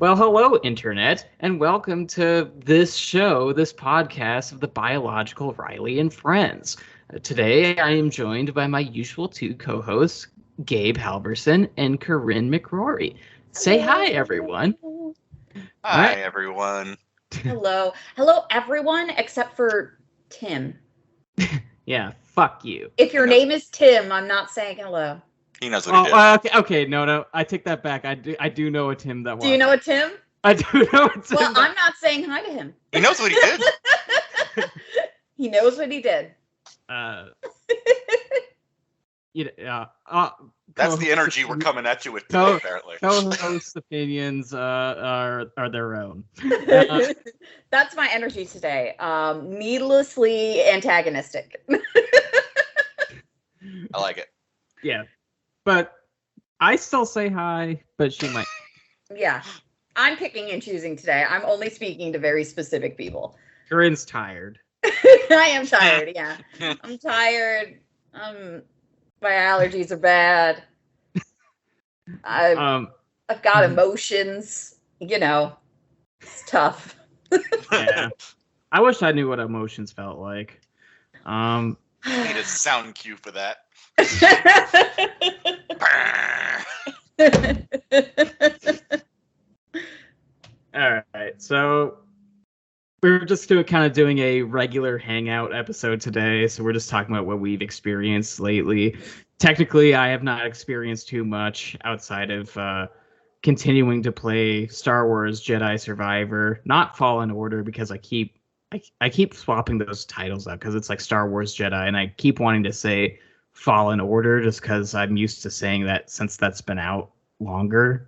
Well, hello, Internet, and welcome to this show, this podcast of the Biological Riley and Friends. Today, I am joined by my usual two co-hosts, Gabe Halverson and Corinne McRory. Say hi, everyone. Hi, everyone. Hello. Hello, everyone, except for Tim. Yeah, fuck you. If your name is Tim, I'm not saying hello. He knows what he did. Okay, no, I take that back. I do know a Tim that was. Do you know a Tim? I do know a Tim. Well, I'm not saying hi to him. He knows what he did. He knows what he did. That's the energy we're coming at you with today, apparently. Co-host opinions are their own. That's my energy today. Needlessly antagonistic. I like it. Yeah. But I still say hi, but she might. Yeah. I'm picking and choosing today. I'm only speaking to very specific people. Corinne's tired. I am tired, yeah. I'm tired. My allergies are bad. I've got emotions. You know, it's tough. Yeah. I wish I knew what emotions felt like. Need a sound cue for that. All right, so we're just doing a regular hangout episode today. So we're just talking about what we've experienced lately. Technically, I have not experienced too much outside of continuing to play Star Wars Jedi Survivor, not Fallen Order, because I keep swapping those titles up because it's like Star Wars Jedi, and I keep wanting to say Fallen Order just because I'm used to saying that since that's been out longer.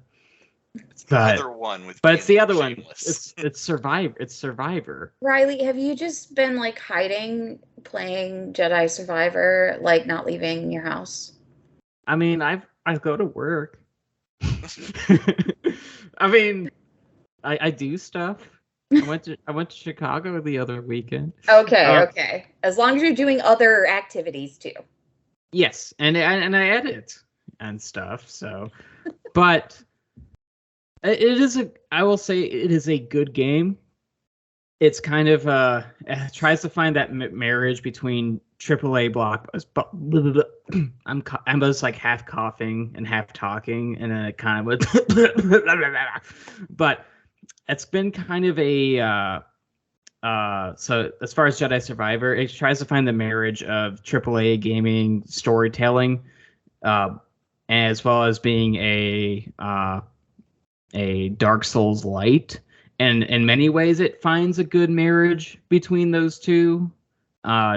It's the other one with. But it's the other shameless. one. It's Survivor. It's Survivor. Riley, have you just been like hiding, playing Jedi Survivor, like not leaving your house? I mean, I go to work. I mean, I do stuff. I went to Chicago the other weekend. Okay. As long as you're doing other activities too. Yes, and I edit and stuff. So, but I will say it is a good game. It's kind of it tries to find that marriage between AAA blockbusters. I'm just like half coughing and half talking, and then it kind of but it's been kind of a so as far as Jedi Survivor, it tries to find the marriage of AAA gaming storytelling, as well as being a Dark Souls light, and in many ways it finds a good marriage between those two.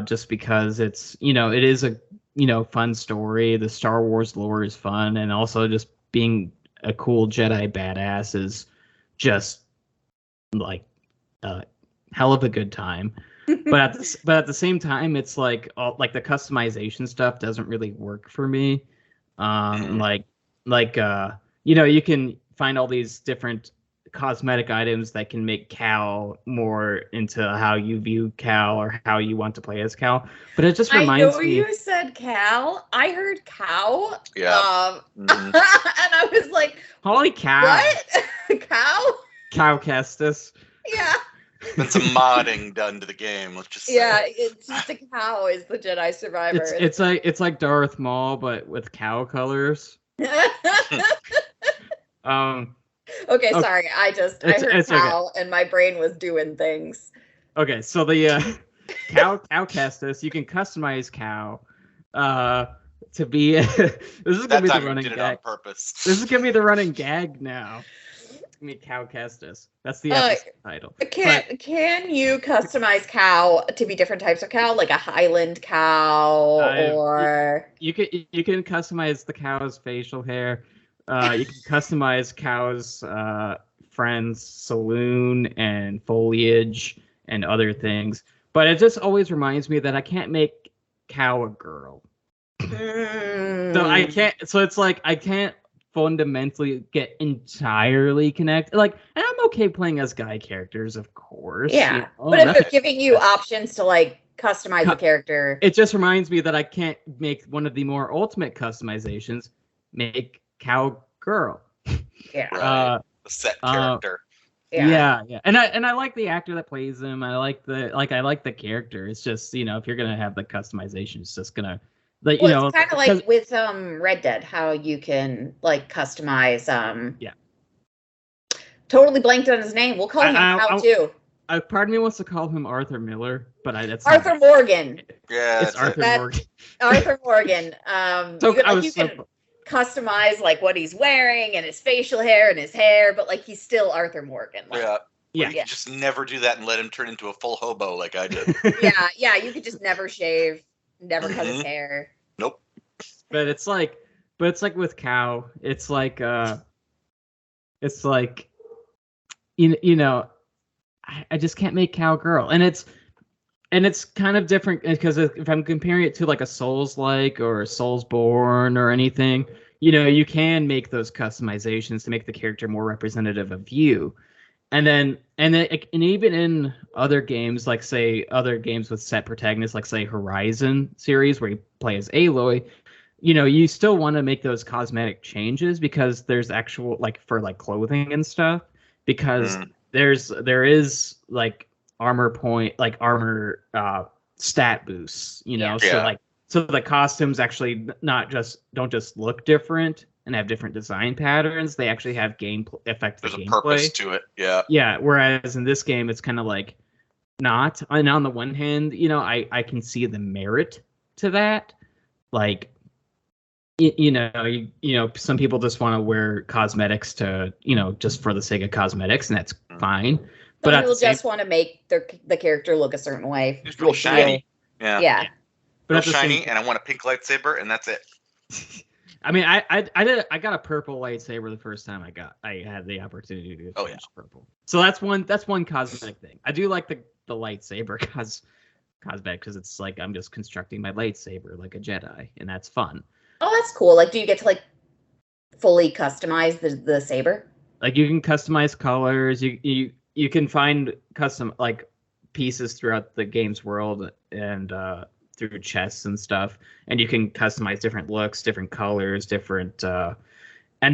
Just because it's it is a fun story. The Star Wars lore is fun, and also just being a cool Jedi badass is just like hell of a good time. But at the same time, it's like like the customization stuff doesn't really work for me. You can find all these different cosmetic items that can make Cal more into how you view Cal or how you want to play as Cal. But it just reminds me. You said Cal. I heard cow. Yeah. And I was like, holy cow. What? Cow? Cow Kestis. Yeah. Been some modding done to the game. Let's just say. Yeah, it's just a cow is the Jedi Survivor. It's like Darth Maul, but with cow colors. Okay, sorry. I heard cow, okay. And my brain was doing things. Okay, so the cow Kestis, you can customize cow to be. This is gonna be the running gag. On purpose. This is gonna be the running gag now. Cow Kestis. That's the episode title. Can you customize cow to be different types of cow, like a Highland cow, or you can customize the cow's facial hair. You can customize cow's friends' saloon and foliage and other things. But it just always reminds me that I can't make cow a girl. So I can't. So it's like I can't fundamentally get entirely connected. Like, and I'm okay playing as guy characters, of course. Yeah, but if they're giving you options to like customize the character, it just reminds me that I can't make one of the more ultimate customizations. Make cow girl. Yeah. a set character. Yeah. And I like the actor that plays him. I like the character. It's just, if you're gonna have the customization, it's just gonna it's kind of like with Red Dead, how you can like customize totally blanked on his name. We'll call him Cal too. Part of me wants to call him Arthur Miller, but that's Arthur Morgan. Yeah, it's Arthur Morgan. Arthur Morgan. You can customize like what he's wearing and his facial hair and his hair, but like he's still Arthur Morgan. Like, you could just never do that and let him turn into a full hobo like I did. yeah. You could just never shave, never cut his hair. Nope. But it's like with Cow, it's like I just can't make Cowgirl, and it's kind of different because if I'm comparing it to like a Souls-like or a Soulsborne or anything, you can make those customizations to make the character more representative of you, and even in other games, like say other games with set protagonists, like say Horizon series where you play as Aloy, you still want to make those cosmetic changes because there's actual for clothing and stuff, because there is like armor stat boosts, so the costumes actually don't just look different and have different design patterns, they actually have affect the gameplay. There's a purpose to it. Yeah, whereas in this game it's kind of like not. And on the one hand, I can see the merit to that, like some people just want to wear cosmetics to, just for the sake of cosmetics, and that's fine. But some people just want to make the character look a certain way. It's real shiny. Yeah. But real shiny, and I want a pink lightsaber, and that's it. I mean, I got a purple lightsaber the first time I had the opportunity to finish purple. So that's one cosmetic thing. I do like the lightsaber cosmetic because it's like I'm just constructing my lightsaber like a Jedi, and that's fun. Oh, that's cool. Like, do you get to like fully customize the saber? Like, you can customize colors. You can find custom like pieces throughout the game's world and through chests and stuff, and you can customize different looks, different colors, different. And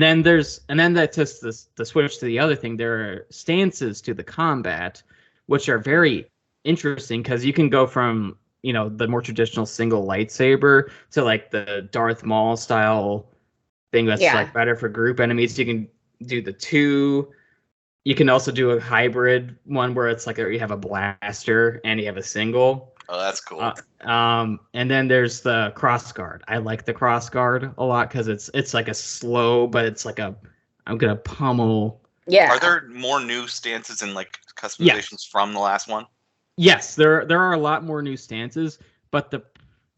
then that's just the switch to the other thing. There are stances to the combat, which are very interesting because you can go from the more traditional single lightsaber to like the Darth Maul style thing that's like better for group enemies. You can do the two. You can also do a hybrid one where it's like you have a blaster and you have a single. Oh, that's cool. And then there's the crossguard. I like the crossguard a lot because it's like a slow, but it's like I'm gonna pummel. Yeah. Are there more new stances and like customizations from the last one? Yes, there are a lot more new stances, but the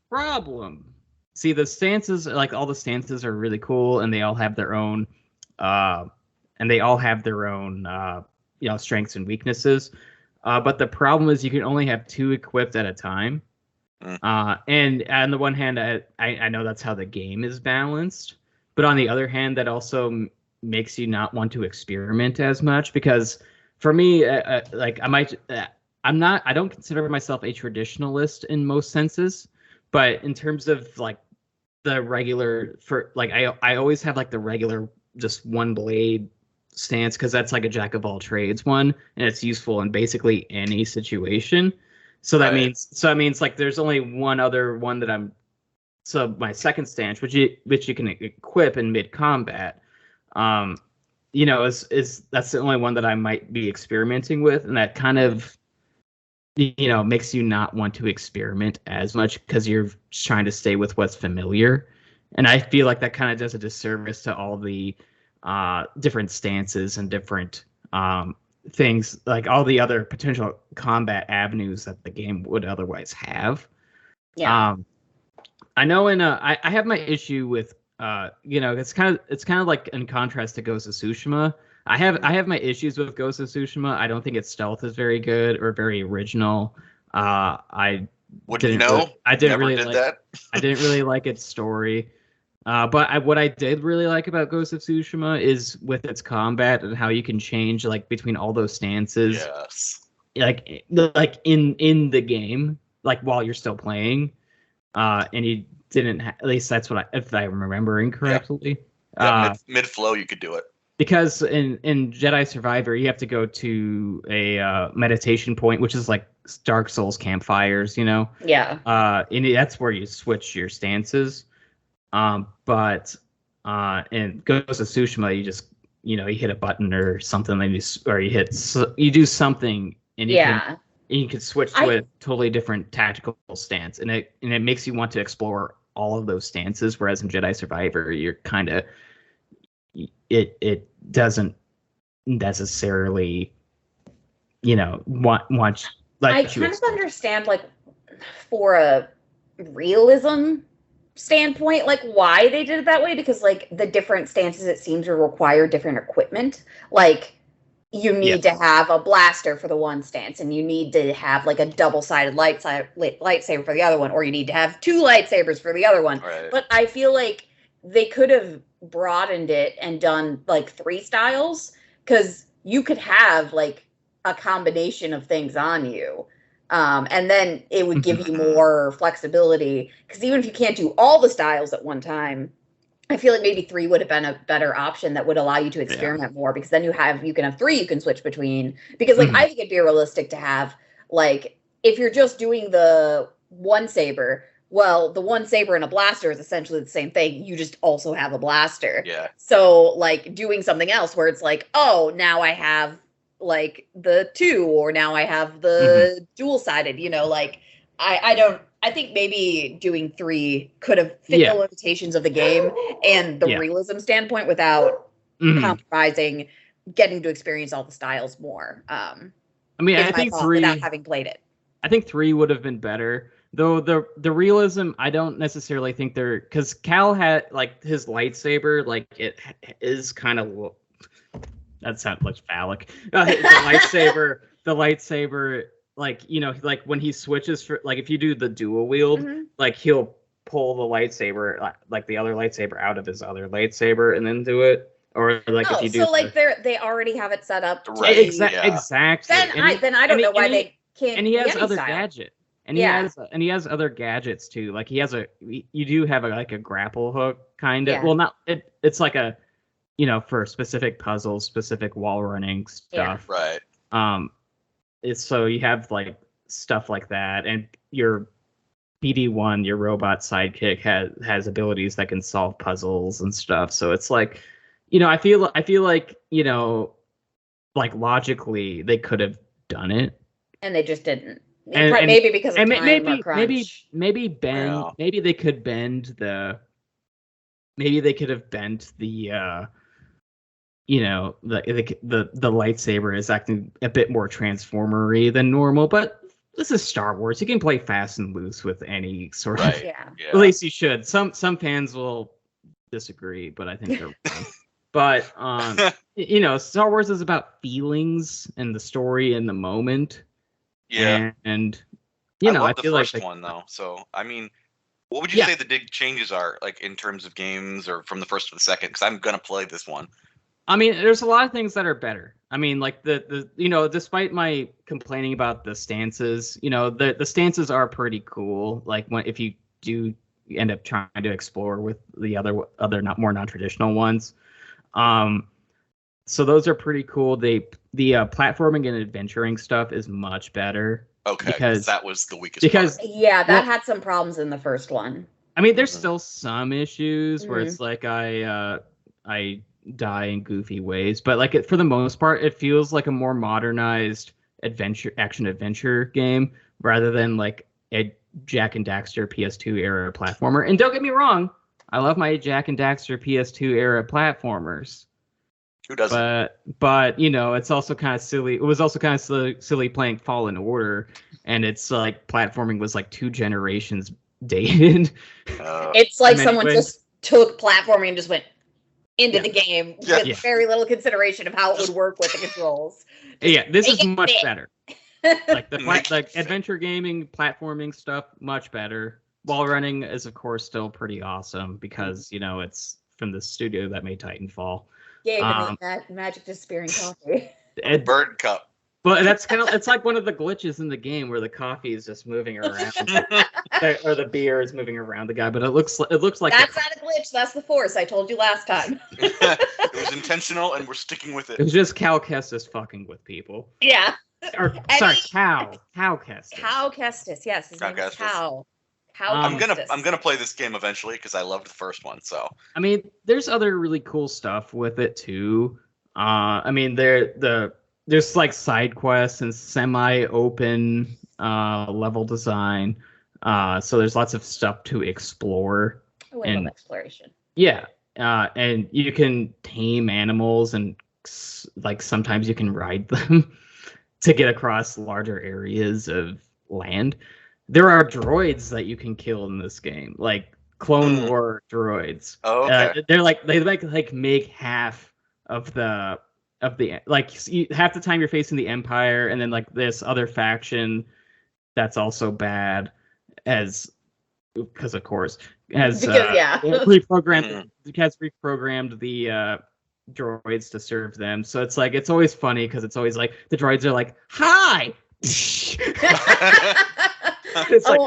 problem, the stances, like all the stances are really cool, and they all have their own, strengths and weaknesses. But the problem is you can only have 2 equipped at a time. And on the one hand, I know that's how the game is balanced, but on the other hand, that also makes you not want to experiment as much because for me, I don't consider myself a traditionalist in most senses, but in terms of like the regular I always have like the regular just one blade stance because that's like a jack of all trades one, and it's useful in basically any situation. So that means like there's only one other one that my second stance, which you can equip in mid combat, is that's the only one that I might be experimenting with, and that kind of makes you not want to experiment as much because you're trying to stay with what's familiar. And I feel like that kind of does a disservice to all the different stances and different things, like all the other potential combat avenues that the game would otherwise have. Yeah. I know I have my issue with it's kind of like in contrast to Ghost of Tsushima. I have my issues with Ghost of Tsushima. I don't think its stealth is very good or very original. I didn't really like its story. But what I did really like about Ghost of Tsushima is with its combat and how you can change like between all those stances. Yes. Like in the game, like while you're still playing, and you didn't. At least that's if I'm remembering correctly. Yeah, mid flow you could do it. because in Jedi Survivor you have to go to a meditation point, which is like Dark Souls campfires, you know. Yeah. And that's where you switch your stances. But in Ghost of Tsushima, you just you hit a button or something, and you do something, and you can switch to a totally different tactical stance, and it makes you want to explore all of those stances. Whereas in Jedi Survivor, you're kind of it doesn't necessarily want like. I kind of understand like for a realism standpoint, like why they did it that way, because like the different stances it seems to require different equipment. Like you need to have a blaster for the one stance, and you need to have like a double-sided lightsaber for the other one, or you need to have two lightsabers for the other one. Right. But I feel like they could have broadened it and done like 3 styles, because you could have like a combination of things on you. And then it would give you more flexibility, because even if you can't do all the styles at one time, I feel like maybe 3 would have been a better option that would allow you to experiment more, because then you can have 3 you can switch between. Because like I think it'd be realistic to have, like, if you're just doing the one saber, well, the one saber and a blaster is essentially the same thing. You just also have a blaster. Yeah. So like doing something else where it's like, oh, now I have like the 2, or now I have the dual-sided, like I think maybe doing 3 could have fit the limitations of the game and the realism standpoint without compromising getting to experience all the styles more. I think 3, without having played it, I think 3 would have been better. Though the realism, I don't necessarily think they're, because Cal had like his lightsaber, like it is kind of, that sounds like phallic. The lightsaber, like like when he switches for, like if you do the dual wield, like he'll pull the lightsaber, like the other lightsaber out of his other lightsaber and then do it. Or like if you do, so like they already have it set up. Right. Exactly. Then I don't know why they can't. And he has other gadgets. And he has other gadgets too. Like you do have like a grapple hook kind of. Yeah. Well, not it's like a, for specific puzzles, specific wall running stuff. Yeah. Right. So you have like stuff like that, and your BD1, your robot sidekick, has abilities that can solve puzzles and stuff. So it's like, I feel like, like logically they could have done it, and they just didn't. Maybe because of time or crunch. Maybe they could bend the. Maybe they could have bent the. The lightsaber is acting a bit more transformery than normal, but this is Star Wars. You can play fast and loose with any sort of. Yeah. At least you should. Some fans will disagree, but I think they're wrong. But Star Wars is about feelings and the story in the moment. Yeah. And I love the first one though. So I mean, what would you say the big changes are, like in terms of games, or from the first to the second? Because I'm gonna play this one. I mean, there's a lot of things that are better. I mean, like the despite my complaining about the stances, the stances are pretty cool. Like if you do end up trying to explore with the other not more non-traditional ones, so those are pretty cool. The platforming and adventuring stuff is much better. Okay, because that was the weakest part. That had some problems in the first one. I mean, there's still some issues where it's like I die in goofy ways, but like for the most part, it feels like a more modernized action adventure game rather than like a Jak and Daxter PS2 era platformer. And don't get me wrong, I love my Jak and Daxter PS2 era platformers. Who doesn't? But it's also kind of silly. It was also kind of silly playing Fallen Order, and it's like platforming was like 2 generations dated. It's like someone just took platforming and just went into the game with very little consideration of how it would work with the controls. This is much better. Like adventure gaming, platforming stuff, much better. Wall running is of course still pretty awesome because it's from the studio that made Titanfall. Gabe and the magic disappearing coffee. Bird cup. But that's it's like one of the glitches in the game where the coffee is just moving around, or the beer is moving around the guy. But it looks like that's not a glitch. That's the Force. I told you last time. was intentional, and we're sticking with it. It was just Cal Kestis fucking with people. Yeah. Sorry, Cal Kestis. Cal Kestis, yes, his name is Cal. I'm gonna play this game eventually because I loved the first one. So I mean, there's other really cool stuff with it too. I mean, there's like side quests and semi-open level design. So there's lots of stuff to explore. Oh, I love exploration. Yeah, and you can tame animals, and like sometimes you can ride them to get across larger areas of land. There are droids that you can kill in this game, like Clone War droids. Oh, okay. They make half of the like half the time you're facing the Empire, and then like this other faction that's also bad because of course reprogrammed the droids to serve them. So it's like it's always funny because it's always like the droids are like, hi. It's like,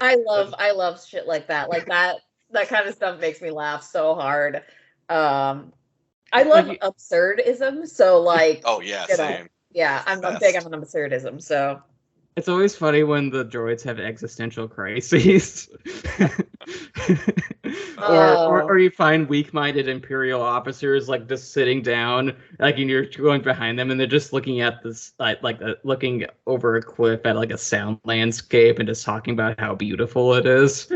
I love shit like that. Like that kind of stuff makes me laugh so hard. I love absurdism. So like, oh yeah, same. Yeah, I'm big on absurdism. So it's always funny when the droids have existential crises. or you find weak-minded Imperial officers like just sitting down, like, and you're going behind them, and they're just looking at this, looking over a cliff at like a sound landscape and just talking about how beautiful it is.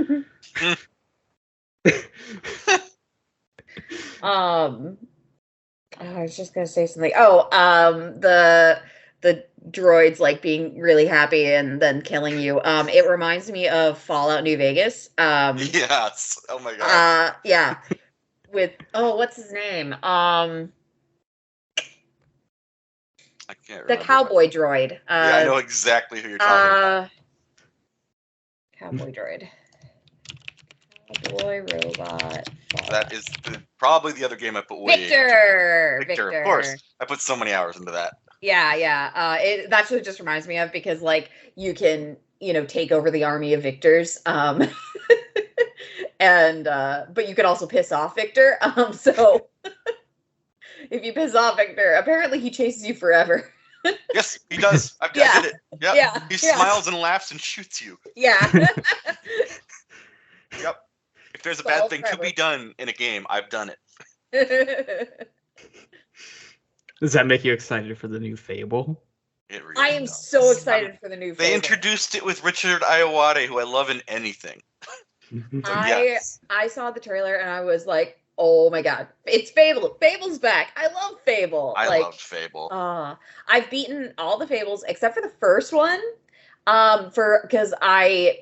I was just gonna say something. The droids like being really happy and then killing you. It reminds me of Fallout New Vegas. Yes. Oh my god. Yeah. With what's his name? I can't remember. The cowboy droid. Yeah, I know exactly who you're talking about. Cowboy droid. Cowboy robot. That is probably the other game I put way Victor. Of course. I put so many hours into that. Yeah. That's what it just reminds me of, because like you can, take over the army of Victors. And but you could also piss off Victor. So if you piss off Victor, apparently he chases you forever. Yes, he does. I did it. Yep. Yeah. He smiles and laughs and shoots you. Yeah. Yep. If there's a bad thing to be done in a game, I've done it. Does that make you excited for the new Fable? It really I am so excited for the new Fable. They introduced it with Richard Ayoade, who I love in anything. I saw the trailer and I was like, oh my god, it's Fable. Fable's back. I love Fable. I loved Fable. I've beaten all the Fables except for the first one. Because I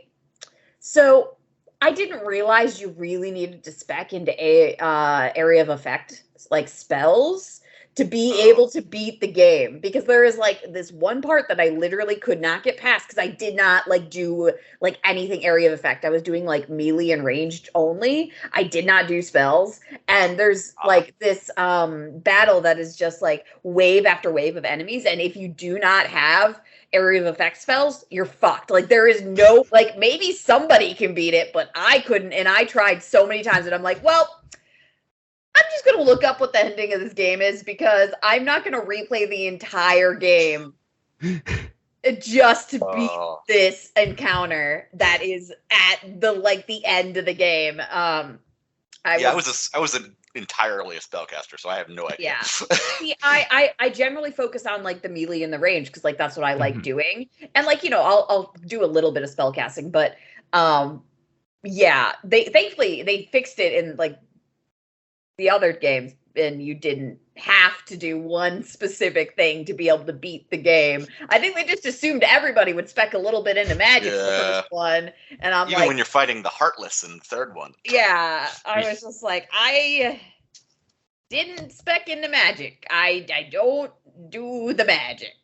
didn't realize you really needed to spec into area of effect, like spells, to be able to beat the game, because there is like this one part that I literally could not get past because I did not like do like anything area of effect. I was doing like melee and ranged only. I did not do spells. And there's like this battle that is just like wave after wave of enemies, and if you do not have area of effect spells, you're fucked. Like there is no, like maybe somebody can beat it, but I couldn't, and I tried so many times, and I'm like, well, I'm just going to look up what the ending of this game is, because I'm not going to replay the entire game just to beat this encounter that is at the end of the game. I was entirely a spellcaster, so I have no idea. Yeah. See, I generally focus on like the melee and the range, because like that's what I like doing. And like, I'll do a little bit of spellcasting, but yeah, thankfully they fixed it in like the other games, and you didn't have to do one specific thing to be able to beat the game. I think they just assumed everybody would spec a little bit into magic for the first one, and I'm even when you're fighting the Heartless in the third one. Yeah, I was just like, I didn't spec into magic. I don't do the magic.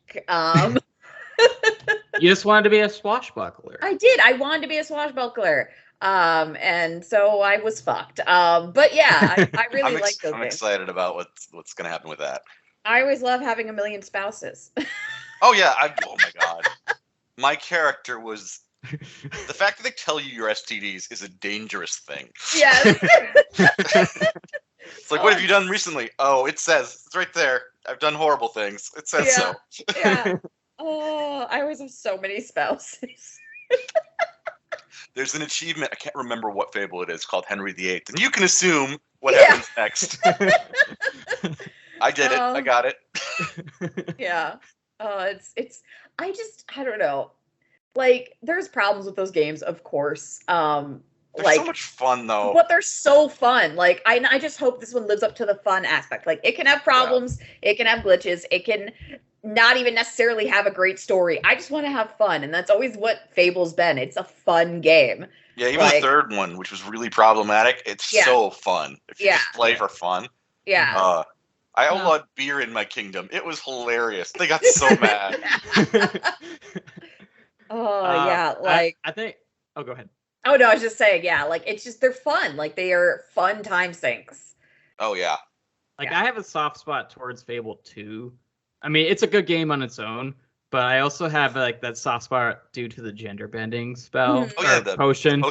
You just wanted to be a swashbuckler. I did. I wanted to be a swashbuckler. And so I was fucked. But yeah, I really like those I'm games. excited about what's going to happen with that. I always love having 1 million spouses. Oh yeah, oh my god. My character was, the fact that they tell you your STDs is a dangerous thing. Yes. It's like, what have you done recently? Oh, it says it's right there. I've done horrible things. It says so. Yeah. Oh, I always have so many spouses. There's an achievement. I can't remember what fable it is called Henry VIII, and you can assume what happens next. I did it. I got it. Yeah. It's. I don't know. Like, there's problems with those games, of course. They're so much fun, though. But they're so fun. Like, I just hope this one lives up to the fun aspect. Like, it can have problems, it can have glitches, it can not even necessarily have a great story. I just want to have fun, and that's always what Fable's been. It's a fun game. Yeah, even the third one, which was really problematic, it's so fun. If you just play for fun. Yeah. I outlawed beer in my kingdom. It was hilarious. They got so mad. I think. Oh, go ahead. Oh no, I was just saying, like it's just they're fun. Like they are fun time sinks. Oh yeah. Like I have a soft spot towards Fable 2. I mean, it's a good game on its own, but I also have like that soft spot due to the gender bending spell. Oh yeah, the potion.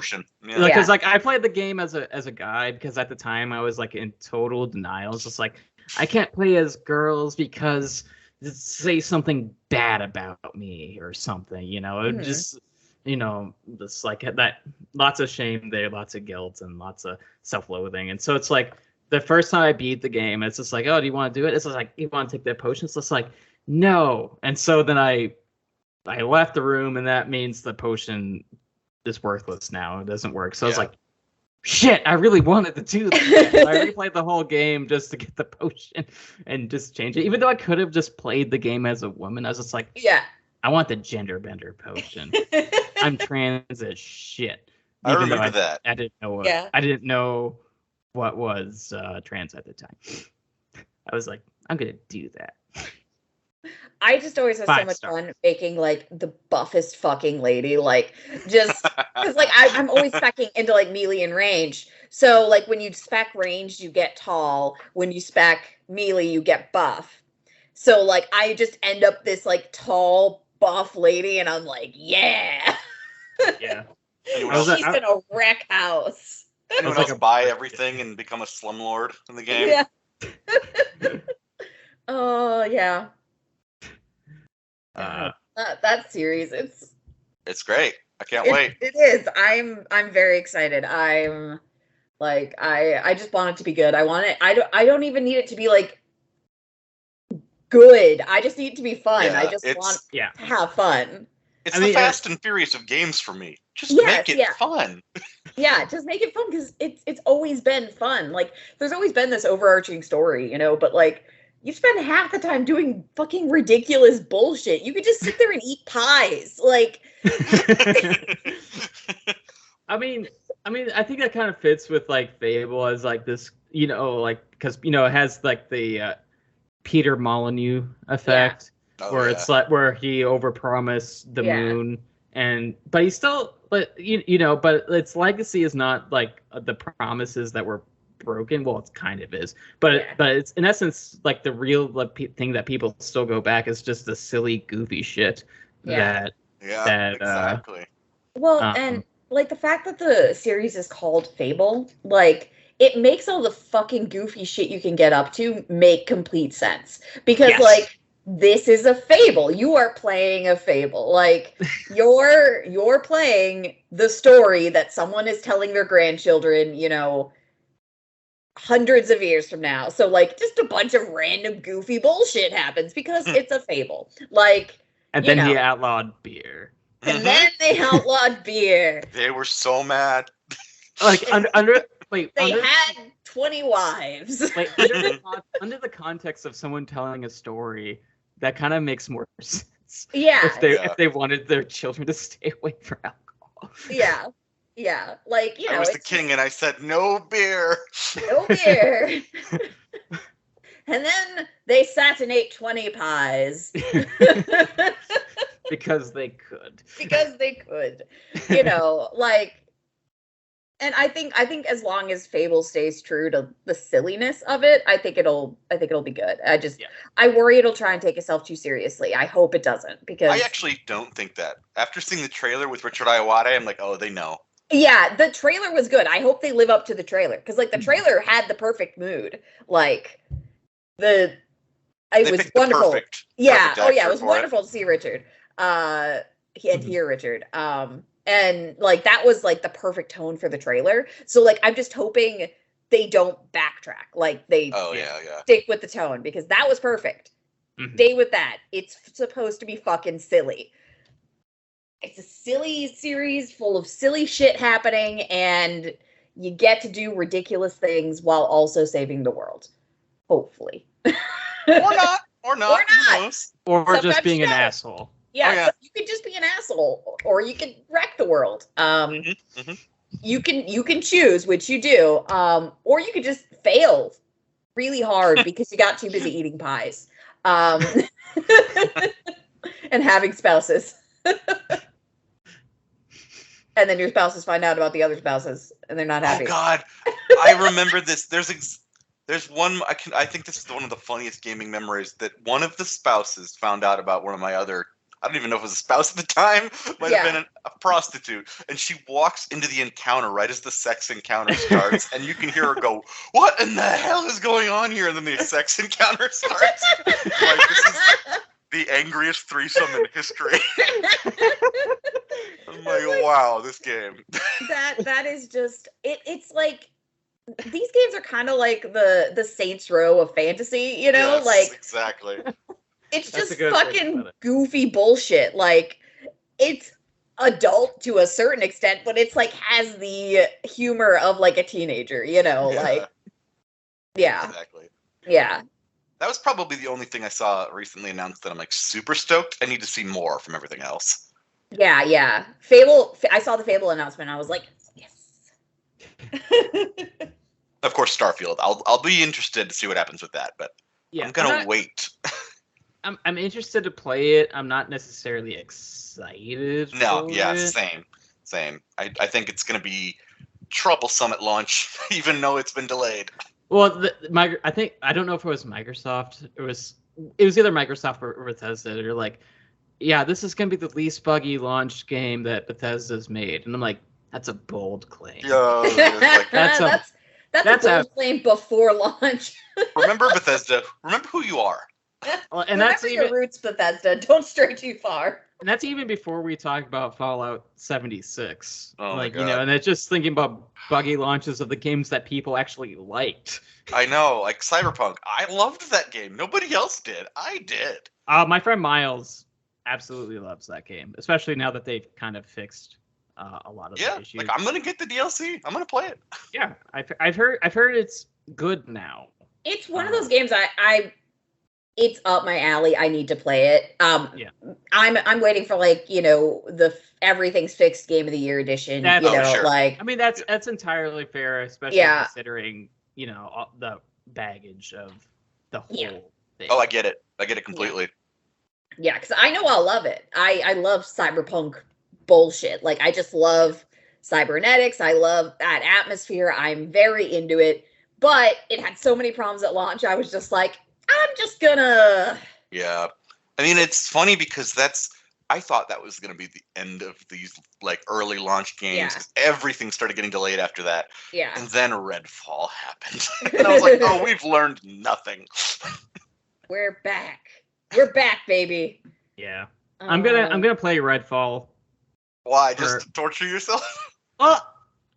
Yeah. Because like I played the game as a guy because at the time I was like in total denial. It's just like I can't play as girls because say something bad about me or something, just just like that, lots of shame there, lots of guilt and lots of self-loathing. And so it's like the first time I beat the game, it's just like, oh, do you want to do it? It's just like, you want to take that potion? It's just like, no. And so then I left the room, and that means the potion is worthless now. It doesn't work. So I was like, shit, I really wanted to do that. I replayed the whole game just to get the potion and just change it. Even though I could have just played the game as a woman, I was just like, I want the gender bender potion. I'm trans as shit. I remember that. I didn't know what, I didn't know what was trans at the time. I was like, I'm gonna do that. I just always have so much fun making like the buffest fucking lady, like just because like I'm always specking into like melee and range. So like when you spec ranged, you get tall. When you spec melee, you get buff. So like I just end up this like tall buff lady, and I'm like, yeah. She's gonna wreck house. Anyone else buy everything and become a slumlord in the game? Yeah. Oh yeah. That series, it's great. I can't wait. It is. I'm very excited. I'm like I just want it to be good. I want it. I don't even need it to be like good. I just need it to be fun. I just want to have fun. It's the Fast and Furious of games for me. Just make it fun. Yeah, just make it fun because it's always been fun. Like there's always been this overarching story, but like you spend half the time doing fucking ridiculous bullshit. You could just sit there and eat pies. Like I mean, I think that kind of fits with like Fable as like this, like because it has like the Peter Molyneux effect. Where it's like where he overpromised the moon, but he still, but but its legacy is not like the promises that were broken. Well, it kind of is, but it's in essence like the real thing that people still go back is just the silly, goofy shit. Exactly. Well, and like the fact that the series is called Fable, like it makes all the fucking goofy shit you can get up to make complete sense because like. This is a fable. You are playing a fable. Like you're playing the story that someone is telling their grandchildren, hundreds of years from now. So like just a bunch of random goofy bullshit happens because it's a fable. Like and then he outlawed beer. And then they outlawed beer. They were so mad. Like they had 20 wives. Like under the context of someone telling a story. That kind of makes more sense. Yeah. If they wanted their children to stay away from alcohol. Yeah. Yeah. Like, I was the king and I said, no beer. No beer. And then they sat and ate 20 pies. Because they could. Because they could. Like, and I think as long as Fable stays true to the silliness of it, I think it'll be good. I worry it'll try and take itself too seriously. I hope it doesn't because I actually don't think that. After seeing the trailer with Richard Iwata, I'm like, oh, they know. Yeah, the trailer was good. I hope they live up to the trailer because, like, the trailer had the perfect mood. Like, it was wonderful. Perfect it was for wonderful to see Richard. And hear Richard. And like that was like the perfect tone for the trailer. So like, I'm just hoping they don't backtrack. Like they stick with the tone because that was perfect. Stay with that. It's supposed to be fucking silly. It's a silly series full of silly shit happening, and you get to do ridiculous things while also saving the world. Hopefully. Or not. Or just being an asshole. Yeah, you could just be an asshole, or you could wreck the world. You can choose, which you do, or you could just fail really hard because you got too busy eating pies, and having spouses. And then your spouses find out about the other spouses, and they're not happy. Oh God, I remember this. There's one. I think this is one of the funniest gaming memories that one of the spouses found out about one of my other. I don't even know if it was a spouse at the time. Might have been a prostitute, and she walks into the encounter right as the sex encounter starts, and you can hear her go, "What in the hell is going on here?" And then the sex encounter starts. Like, this is the angriest threesome in history. I'm like, wow, this game. That is just it's like these games are kind of like the Saints Row of fantasy, you know? Yes, like exactly. It's just fucking goofy bullshit. Like it's adult to a certain extent, but it's like has the humor of like a teenager, you know? Like Exactly. Yeah. That was probably the only thing I saw recently announced that I'm like super stoked. I need to see more from everything else. Yeah. Fable. I saw the Fable announcement. I was like, yes. Of course, Starfield. I'll be interested to see what happens with that, but I'm gonna wait. I'm interested to play it. I'm not necessarily excited. No, same. I think it's gonna be troublesome at launch, even though it's been delayed. Well, I don't know if it was Microsoft. It was either Microsoft or Bethesda. They're like, yeah, this is going to be the least buggy launch game that Bethesda's made. And I'm like, that's a bold claim. Yeah, that's a bold claim before launch. Remember Bethesda. Remember who you are. And remember that's your roots, Bethesda. Don't stray too far. And that's even before we talk about Fallout 76. Oh like, my God. You know, and it's just thinking about buggy launches of the games that people actually liked. I know, like Cyberpunk. I loved that game. Nobody else did. I did. My friend Miles absolutely loves that game, especially now that they've kind of fixed a lot of the issues. Like I'm gonna get the DLC. I'm gonna play it. Yeah, I've heard it's good now. It's one of those games it's up my alley. I need to play it. I'm waiting for like, you know, the Everything's Fixed Game of the Year edition. Sure. Like I mean that's entirely fair, especially considering, you know, all the baggage of the whole thing. Oh, I get it completely. Yeah, because I know I'll love it. I love cyberpunk bullshit. Like I just love cybernetics. I love that atmosphere. I'm very into it. But it had so many problems at launch. I was just like, I'm just gonna. Yeah, I mean it's funny because I thought that was gonna be the end of these like early launch games. Yeah. Everything started getting delayed after that. Yeah. And then Redfall happened, and I was like, oh, we've learned nothing. We're back. We're back, baby. Yeah. I'm gonna play Redfall. Why? Just to torture yourself? Well,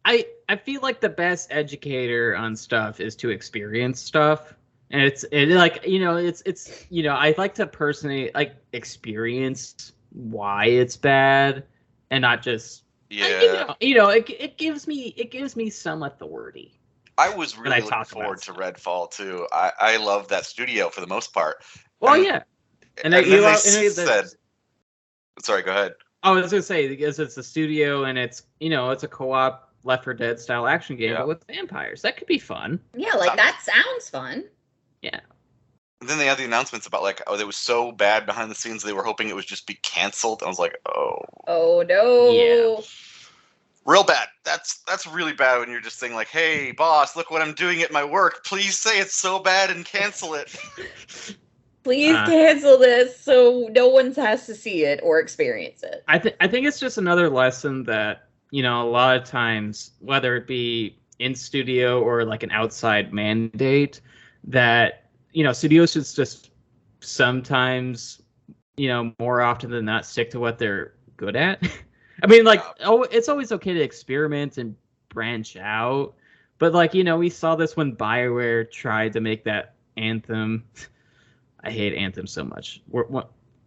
I feel like the best educator on stuff is to experience stuff. And it's like, you know, it's you know, I like to personally like experience why it's bad and not just it gives me some authority. I was really looking forward to Redfall too. I love that studio for the most part. Well, yeah. And then they said, sorry, go ahead. I was gonna say because it's a studio and it's, you know, it's a co-op Left 4 Dead style action game, but with vampires. That could be fun. Yeah, like that sounds fun. Yeah. And then they had the announcements about like, oh, it was so bad behind the scenes they were hoping it would just be canceled. I was like, oh. Oh no. Yeah. Real bad. That's really bad when you're just saying like, hey boss, look what I'm doing at my work. Please say it's so bad and cancel it. Please cancel this so no one has to see it or experience it. I think it's just another lesson that a lot of times, whether it be in studio or like an outside mandate, that studios should just sometimes, more often than not, stick to what they're good at. I mean, like, it's always okay to experiment and branch out, but like, we saw this when BioWare tried to make that Anthem. I hate Anthem so much.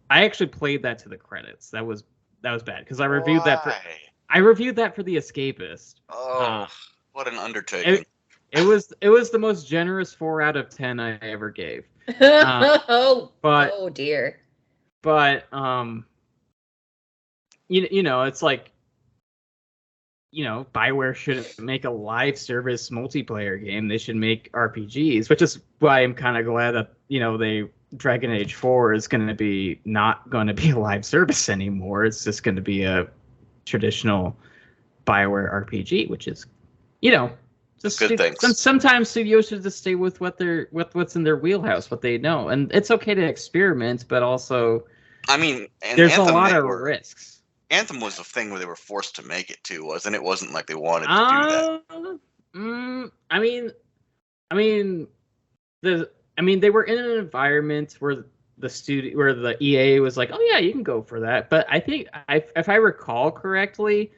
I actually played that to the credits. That was bad because I reviewed that for The Escapist. Oh, what an undertaking! It was the most generous 4 out of 10 I ever gave. Oh dear. But it's like, BioWare shouldn't make a live service multiplayer game. They should make RPGs, which is why I'm kind of glad that Dragon Age 4 is not going to be a live service anymore. It's just going to be a traditional BioWare RPG, which is, just good things. Sometimes studios should just stay with what's in their wheelhouse, what they know, and it's okay to experiment, but also, I mean, there's a lot of risks. Anthem was a thing where they were forced to make it too, wasn't it? It wasn't like they wanted to do that. They were in an environment where the EA was like, oh yeah, you can go for that. But I think if I recall correctly,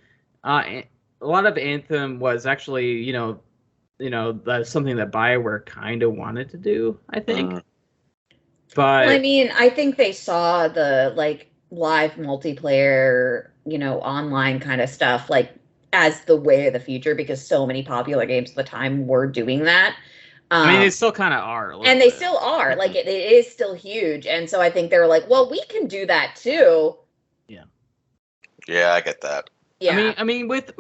a lot of Anthem was actually, that's something that BioWare kind of wanted to do, I think. But I mean, I think they saw the live multiplayer, online kind of stuff as the way of the future, because so many popular games at the time were doing that. I mean, they still kind of are. And they still are. Like, it is still huge. And so I think they were like, well, we can do that too. Yeah. Yeah, I get that. Yeah. I mean, with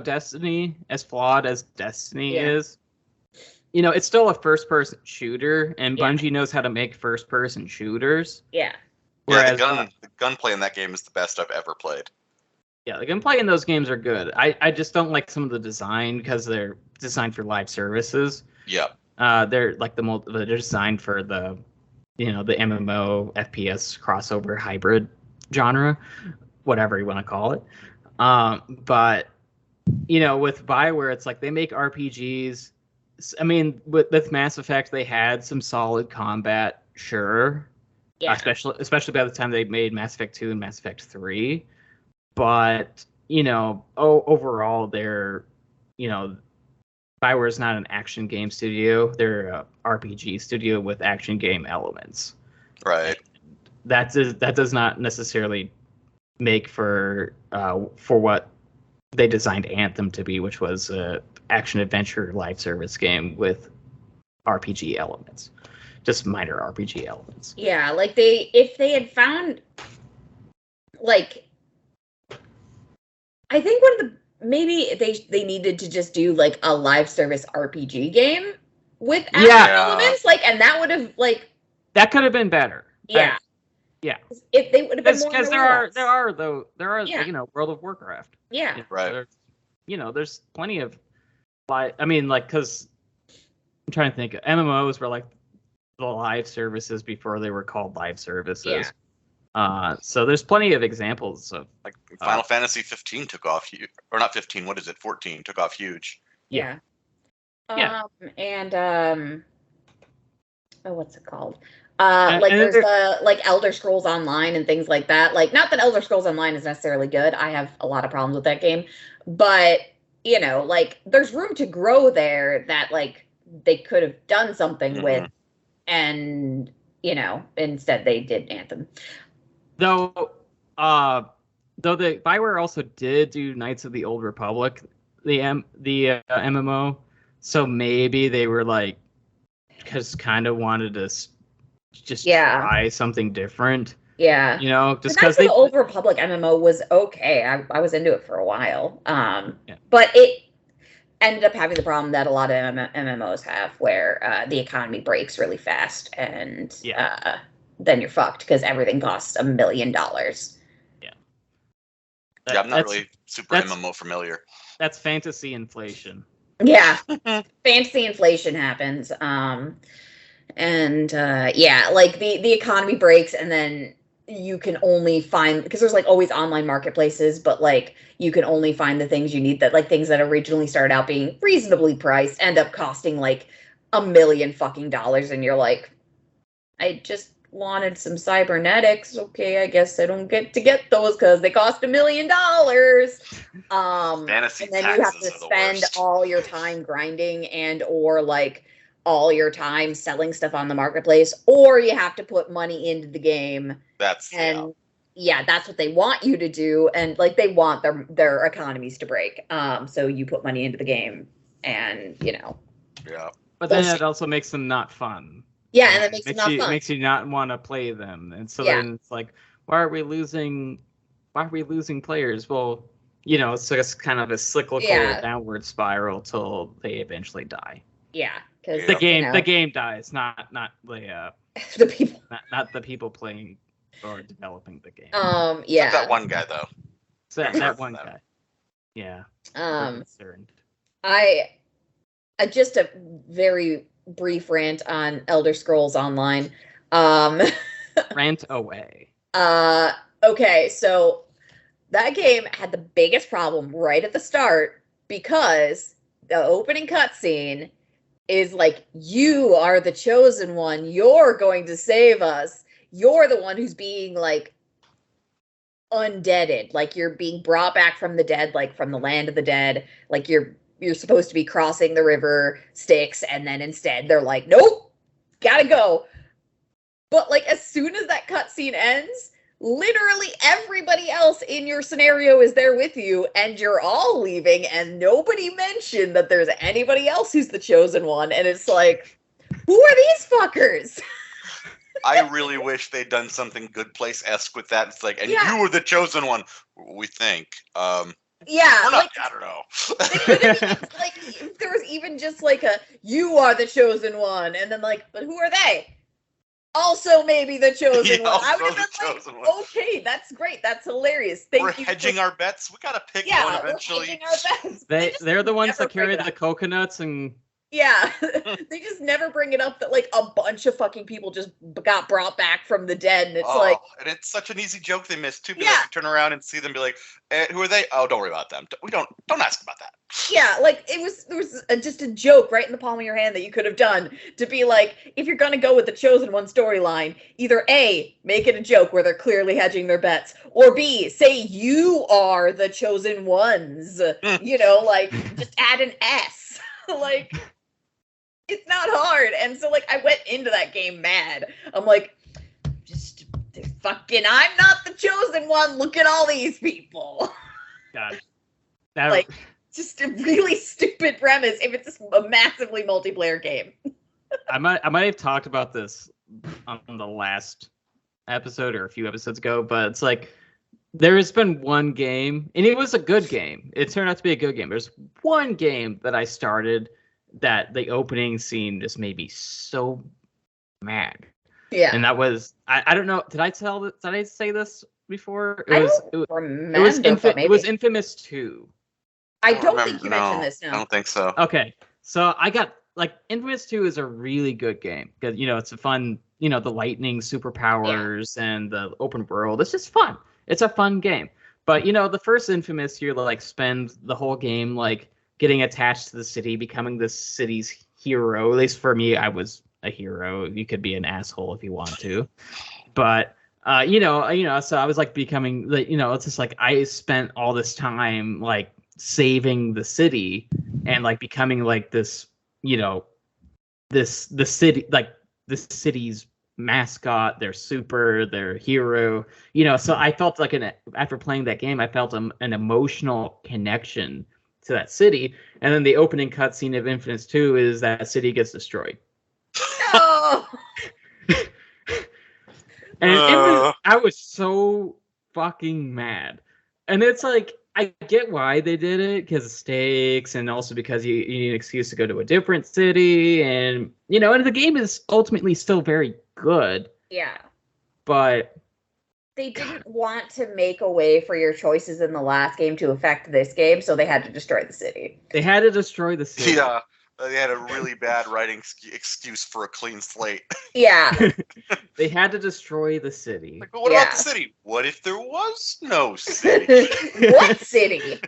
Destiny, as flawed as Destiny is, it's still a first-person shooter, and Bungie knows how to make first-person shooters. Yeah. Whereas, the gunplay in that game is the best I've ever played. Yeah, the gunplay in those games are good. I just don't like some of the design because they're designed for live services. Yeah. They're like they're designed for the MMO FPS crossover hybrid genre, whatever you want to call it. But with BioWare, it's like they make RPGs. I mean, with Mass Effect, they had some solid combat, sure. Yeah. Especially by the time they made Mass Effect 2 and Mass Effect 3. But, overall, they're, BioWare is not an action game studio. They're a RPG studio with action game elements. Right. That does not necessarily make for what they designed Anthem to be, which was a action-adventure live service game with RPG elements. Just minor RPG elements. Yeah, if they had found, I think maybe they needed to just do a live service RPG game with action elements, and that would have that could have been better. Yeah. Yeah. If they would have been more because there are World of Warcraft. Yeah. Right. There's plenty of because I'm trying to think, MMOs were the live services before they were called live services. Yeah. So there's plenty of examples of Final Fantasy 15 took off huge, or not 15. What is it? 14 took off huge. Yeah. And what's it called? There's the Elder Scrolls Online and things like that. Not that Elder Scrolls Online is necessarily good. I have a lot of problems with that game, but there's room to grow there that they could have done something with, and instead they did Anthem. Though the BioWare also did do Knights of the Old Republic, the MMO, so maybe they were because kind of wanted to just try something different. Yeah. Just because the Old Republic MMO was okay. I was into it for a while. But it ended up having the problem that a lot of MMOs have, where the economy breaks really fast, and then you're fucked because everything costs $1 million. Yeah. I'm not really super MMO familiar. That's fantasy inflation. Yeah. Fantasy inflation happens. The economy breaks, and then you can only find, because there's like always online marketplaces, but like you can only find the things you need, that like things that originally started out being reasonably priced end up costing like $1 million fucking dollars, and you're like, I just wanted some cybernetics. Okay, I guess I don't get to get those because they cost $1 million. Fantasy and then you have to spend all your time grinding and or like all your time selling stuff on the marketplace, or you have to put money into the game. That's that's what they want you to do, and like they want their economies to break. So you put money into the game, and But then it also makes them not fun. Yeah, and it makes it not fun. It makes you not want to play them, and so then it's like, why are we losing players? Well, it's just kind of a cyclical downward spiral till they eventually die. Yeah, because the game dies, not the the people, not the people playing or developing the game. Except that one guy though. That one guy. Yeah. Concerned. I just a very brief rant on Elder Scrolls Online. Rant away. Okay, so that game had the biggest problem right at the start, because the opening cutscene is like, you are the chosen one, you're going to save us, you're the one who's being like undeaded, like you're being brought back from the dead, like from the land of the dead, like you're supposed to be crossing the river Styx, and then instead they're like, nope, gotta go. But like as soon as that cutscene ends, literally everybody else in your scenario is there with you, and you're all leaving, and nobody mentioned that there's anybody else who's the chosen one, and it's like, who are these fuckers? I really wish they'd done something Good Place-esque with that. It's like, and you were the chosen one, we think. Yeah, like, I don't know. They could have even, like, if there was even just like a, you are the chosen one, and then like, but who are they? Also maybe the chosen one. I would have been like, okay, that's great, that's hilarious. We're hedging our bets. We gotta pick one eventually. We're hedging our bets. They're the ones that carry the coconuts and. Yeah, they just never bring it up that like a bunch of fucking people just got brought back from the dead, and it's like, and it's such an easy joke they missed too. Because you turn around and see them, be like, "Who are they? Oh, don't worry about them. Don't ask about that." Yeah, like there was just a joke right in the palm of your hand that you could have done to be like, if you're gonna go with the chosen one storyline, either A, make it a joke where they're clearly hedging their bets, or B, say you are the chosen ones. Like just add an S. Like. It's not hard. And so like I went into that game mad. I'm like, just fucking, I'm not the chosen one. Look at all these people. God. Like just a really stupid premise if it's a massively multiplayer game. I might have talked about this on the last episode or a few episodes ago, but it's like there has been one game, and it was a good game. It turned out to be a good game. There's one game that I started that the opening scene just made me so mad. Yeah. And that was I don't know, did I say this before? It was Infamous 2. I don't think you mentioned this, no. I don't think so. Okay. So I got like Infamous 2 is a really good game because it's a fun, the lightning superpowers and the open world. It's just fun. It's a fun game. But the first Infamous, you like spend the whole game like getting attached to the city, becoming the city's hero. At least for me, I was a hero. You could be an asshole if you want to, but so I was like becoming, it's just like I spent all this time like saving the city and like becoming like this, the city, like the city's mascot, their hero. So I felt like after playing that game, I felt an emotional connection to that city, and then the opening cutscene of Infamous 2 is that city gets destroyed. No. And I was so fucking mad, and it's like I get why they did it because of stakes, and also because you need an excuse to go to a different city, and and the game is ultimately still very good. Yeah, but they didn't want to make a way for your choices in the last game to affect this game, so they had to destroy the city. They had to destroy the city. Yeah, They had a really bad writing excuse for a clean slate. Yeah. They had to destroy the city. Like, but what about the city? What if there was no city? What city?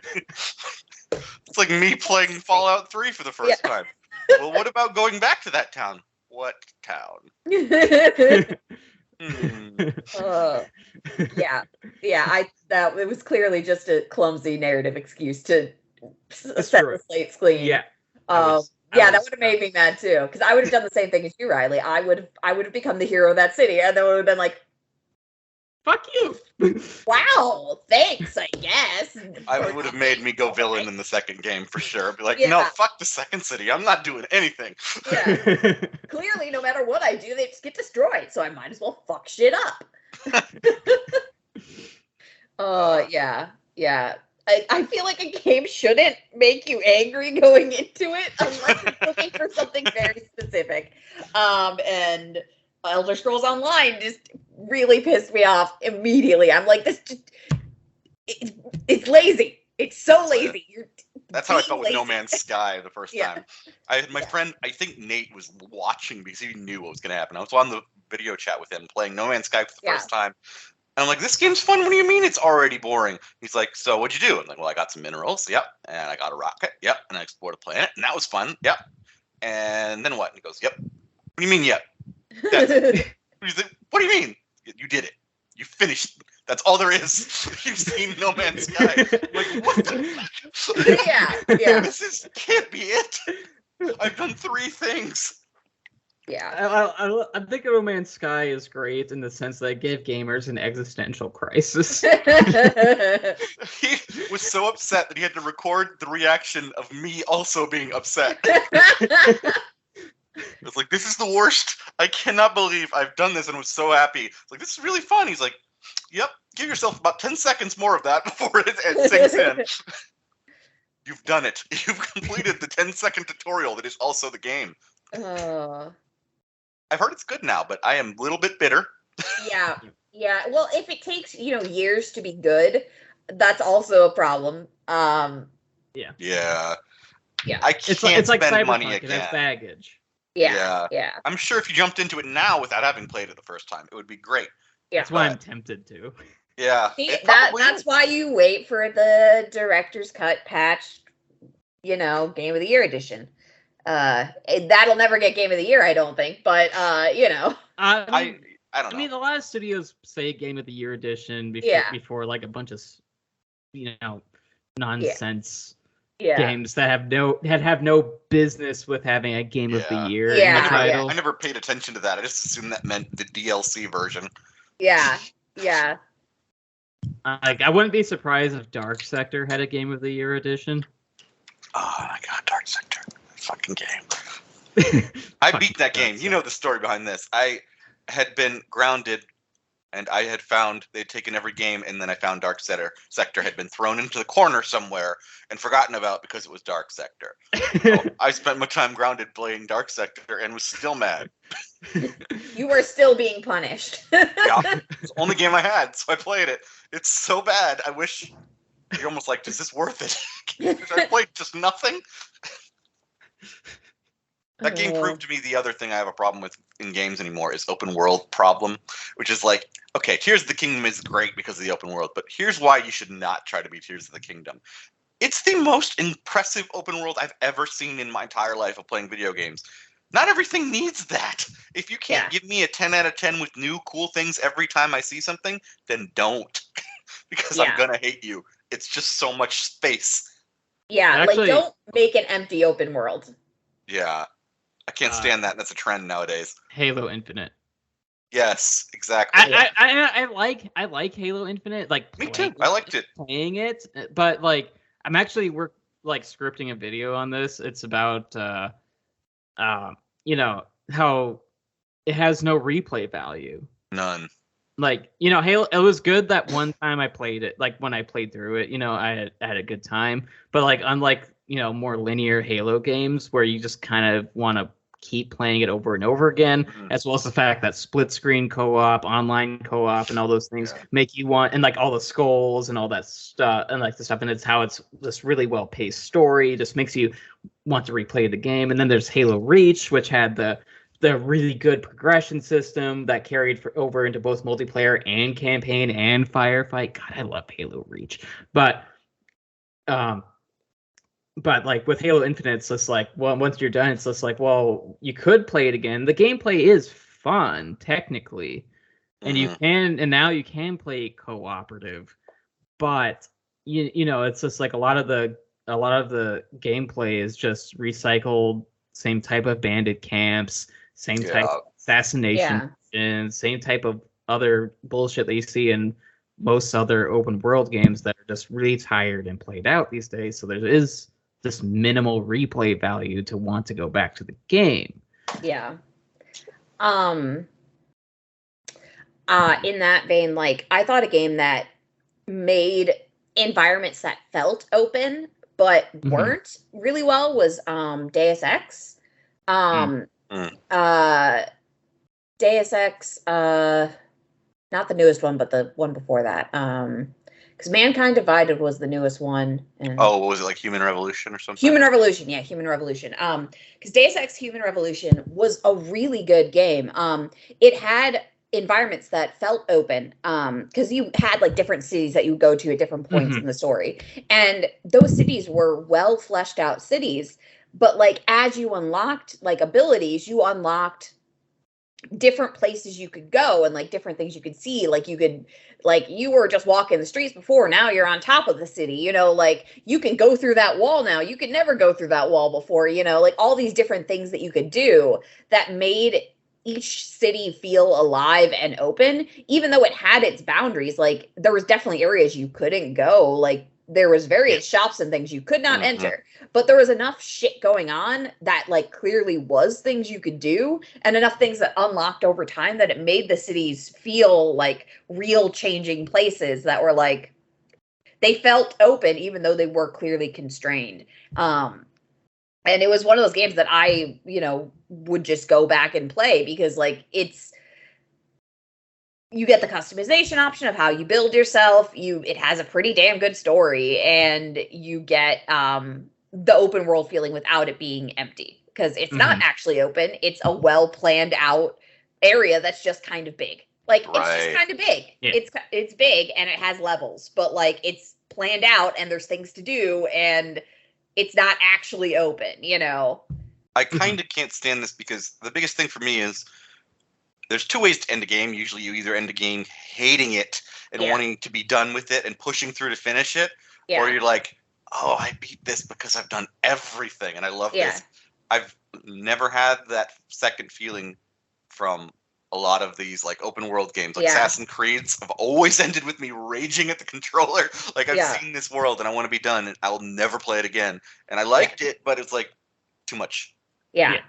It's like me playing Fallout 3 for the first time. Well, what about going back to that town? What town? Yeah. It was clearly just a clumsy narrative excuse to set the slates clean. Yeah. That would have made me mad too, because I would have done the same thing as you, Riley. I would have become the hero of that city, and then would have been like, "Fuck you!" Wow, thanks. I guess. I would have made me go villain in the second game for sure. Be like, no, fuck the second city. I'm not doing anything. Yeah. Clearly, no matter what I do, they just get destroyed. So I might as well fuck shit up. Yeah. I feel like a game shouldn't make you angry going into it unless you're looking for something very specific. And Elder Scrolls Online just really pissed me off immediately. I'm like, it's lazy. It's so lazy. That's how I felt with No Man's Sky the first time. I had my friend, I think Nate, was watching because he knew what was going to happen. I was on the video chat with him playing No Man's Sky for the first time. And I'm like, this game's fun. What do you mean it's already boring? He's like, so what'd you do? I'm like, well, I got some minerals. Yep. And I got a rocket. Yep. And I explored a planet. And that was fun. Yep. And then what? And he goes, yep. What do you mean, yep? That's it. He's like, what do you mean? You did it. You finished. That's all there is. You've seen No Man's Sky. Like, what the fuck? Yeah. This can't be it. I've done 3 things. Yeah, I think No Man's Sky is great in the sense that it gave gamers an existential crisis. He was so upset that he had to record the reaction of me also being upset. It's like, this is the worst. I cannot believe I've done this and was so happy. It's like, this is really fun. He's like, yep, give yourself about 10 seconds more of that before it sinks in. You've done it. You've completed the 10-second tutorial that is also the game. I've heard it's good now, but I am a little bit bitter. Yeah. Well, if it takes, years to be good, that's also a problem. Yeah. It's I can't like spend Cyberpunk. money It again. has baggage. Yeah. I'm sure if you jumped into it now without having played it the first time, it would be great. Yeah. That's why I'm tempted to. Yeah. See, that's why you wait for the director's cut patch, Game of the Year edition. That'll never get Game of the Year, I don't think, but I don't know. I mean, a lot of studios say Game of the Year edition before like a bunch of nonsense games that have no business with having a Game of the Year in the title. I never paid attention to that. I just assumed that meant the DLC version. Yeah. I wouldn't be surprised if Dark Sector had a Game of the Year edition. Oh my god, Dark Sector. Fucking game. I beat that game. You know the story behind this. I had been grounded and I had found they'd taken every game, and then I found Dark Sector had been thrown into the corner somewhere and forgotten about because it was Dark Sector. So I spent my time grounded playing Dark Sector and was still mad. You were still being punished. Yeah, it's the only game I had, so I played it. It's so bad. I wish you're almost like, is this worth it? Did I play just nothing? That game proved to me the other thing I have a problem with in games anymore is open world problem, which is like, okay, Tears of the Kingdom is great because of the open world, but here's why you should not try to be Tears of the Kingdom. It's the most impressive open world I've ever seen in my entire life of playing video games. Not everything needs that. If you can't give me a 10 out of 10 with new cool things every time I see something, then don't. Because I'm going to hate you. It's just so much space. Yeah, actually, don't make an empty open world. Yeah. I can't stand that. That's a trend nowadays. Halo Infinite. Yes, exactly. I like Halo Infinite. Like, me too. I liked it. Playing it, but like I'm actually scripting a video on this. It's about how it has no replay value. None. Like, Halo, it was good that one time I played it. Like when I played through it, I had a good time. But like unlike more linear Halo games where you just kind of want to keep playing it over and over again, as well as the fact that split screen co-op, online co-op, and all those things make you want, and like all the skulls and all that stuff, and like the stuff, and it's how it's this really well paced story, just makes you want to replay the game. And then there's Halo Reach, which had the really good progression system that carried over into both multiplayer and campaign and firefight. God, I love Halo Reach, but like with Halo Infinite, it's just like, well, once you're done, it's just like, well, you could play it again. The gameplay is fun technically, and now you can play cooperative, but you know, it's just like a lot of the gameplay is just recycled, same type of bandit camps, same type of assassination, and same type of other bullshit that you see in most other open world games that are just really tired and played out these days. So there is this minimal replay value to want to go back to the game. Yeah. In that vein, like, I thought a game that made environments that felt open but weren't really well was Deus Ex. Deus Ex, not the newest one, but the one before that. Because Mankind Divided was the newest one. And what was it, like Human Revolution or something? Human Revolution, yeah, Human Revolution. Because Deus Ex Human Revolution was a really good game. It had environments that felt open, because you had like different cities that you would go to at different points in the story, and those cities were well fleshed out cities. But like as you unlocked like abilities, you unlocked different places you could go and like different things you could see. Like you could, like, you were just walking the streets before, now you're on top of the city, you know, like you can go through that wall now, you could never go through that wall before, you know, like all these different things that you could do that made each city feel alive and open, even though it had its boundaries. Like there was definitely areas you couldn't go, like there was various shops and things you could not enter, but there was enough shit going on that like clearly was things you could do, and enough things that unlocked over time that it made the cities feel like real changing places that were like, they felt open even though they were clearly constrained. And it was one of those games that I, you know, would just go back and play because like you get the customization option of how you build yourself. It has a pretty damn good story, and you get the open world feeling without it being empty, because it's not actually open. It's a well planned out area that's just kind of big. Like it's just kind of big. Yeah. It's big and it has levels, but like it's planned out and there's things to do, and it's not actually open, you know. I kind of can't stand this because the biggest thing for me is there's two ways to end a game. Usually you either end a game hating it and wanting to be done with it and pushing through to finish it, or you're like, oh, I beat this because I've done everything and I love this. I've never had that second feeling from a lot of these like open world games. Like Assassin's Creeds have always ended with me raging at the controller. Like I've seen this world and I want to be done and I will never play it again. And I liked it, but it's like too much. Yeah.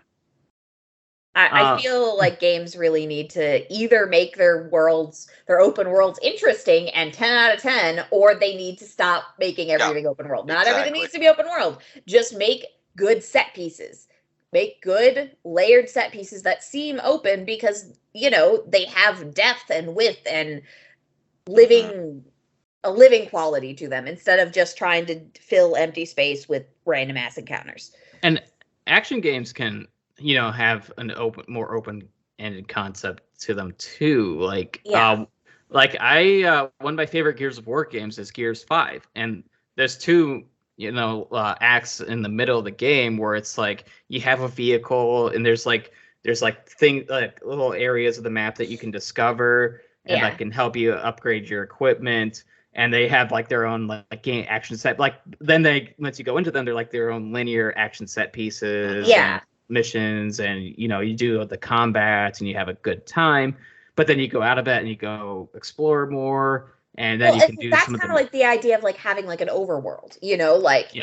I feel like games really need to either make their open worlds interesting and 10 out of 10, or they need to stop making everything open world. Not everything needs to be open world. Just make good set pieces. Make good layered set pieces that seem open because, you know, they have depth and width and a living quality to them, instead of just trying to fill empty space with random ass encounters. And action games can, you know, have more open-ended concept to them too. Like, one of my favorite Gears of War games is Gears 5, and there's two, you know, acts in the middle of the game where it's like you have a vehicle and there's things like little areas of the map that you can discover and that can help you upgrade your equipment. And they have like their own like game action set. Like then once you go into them, they're like their own linear action set pieces. Yeah. Missions, and you know, you do the combat and you have a good time, but then you go out of it and you go explore more, and then you can do that's kind of like the idea of like having like an overworld, you know, like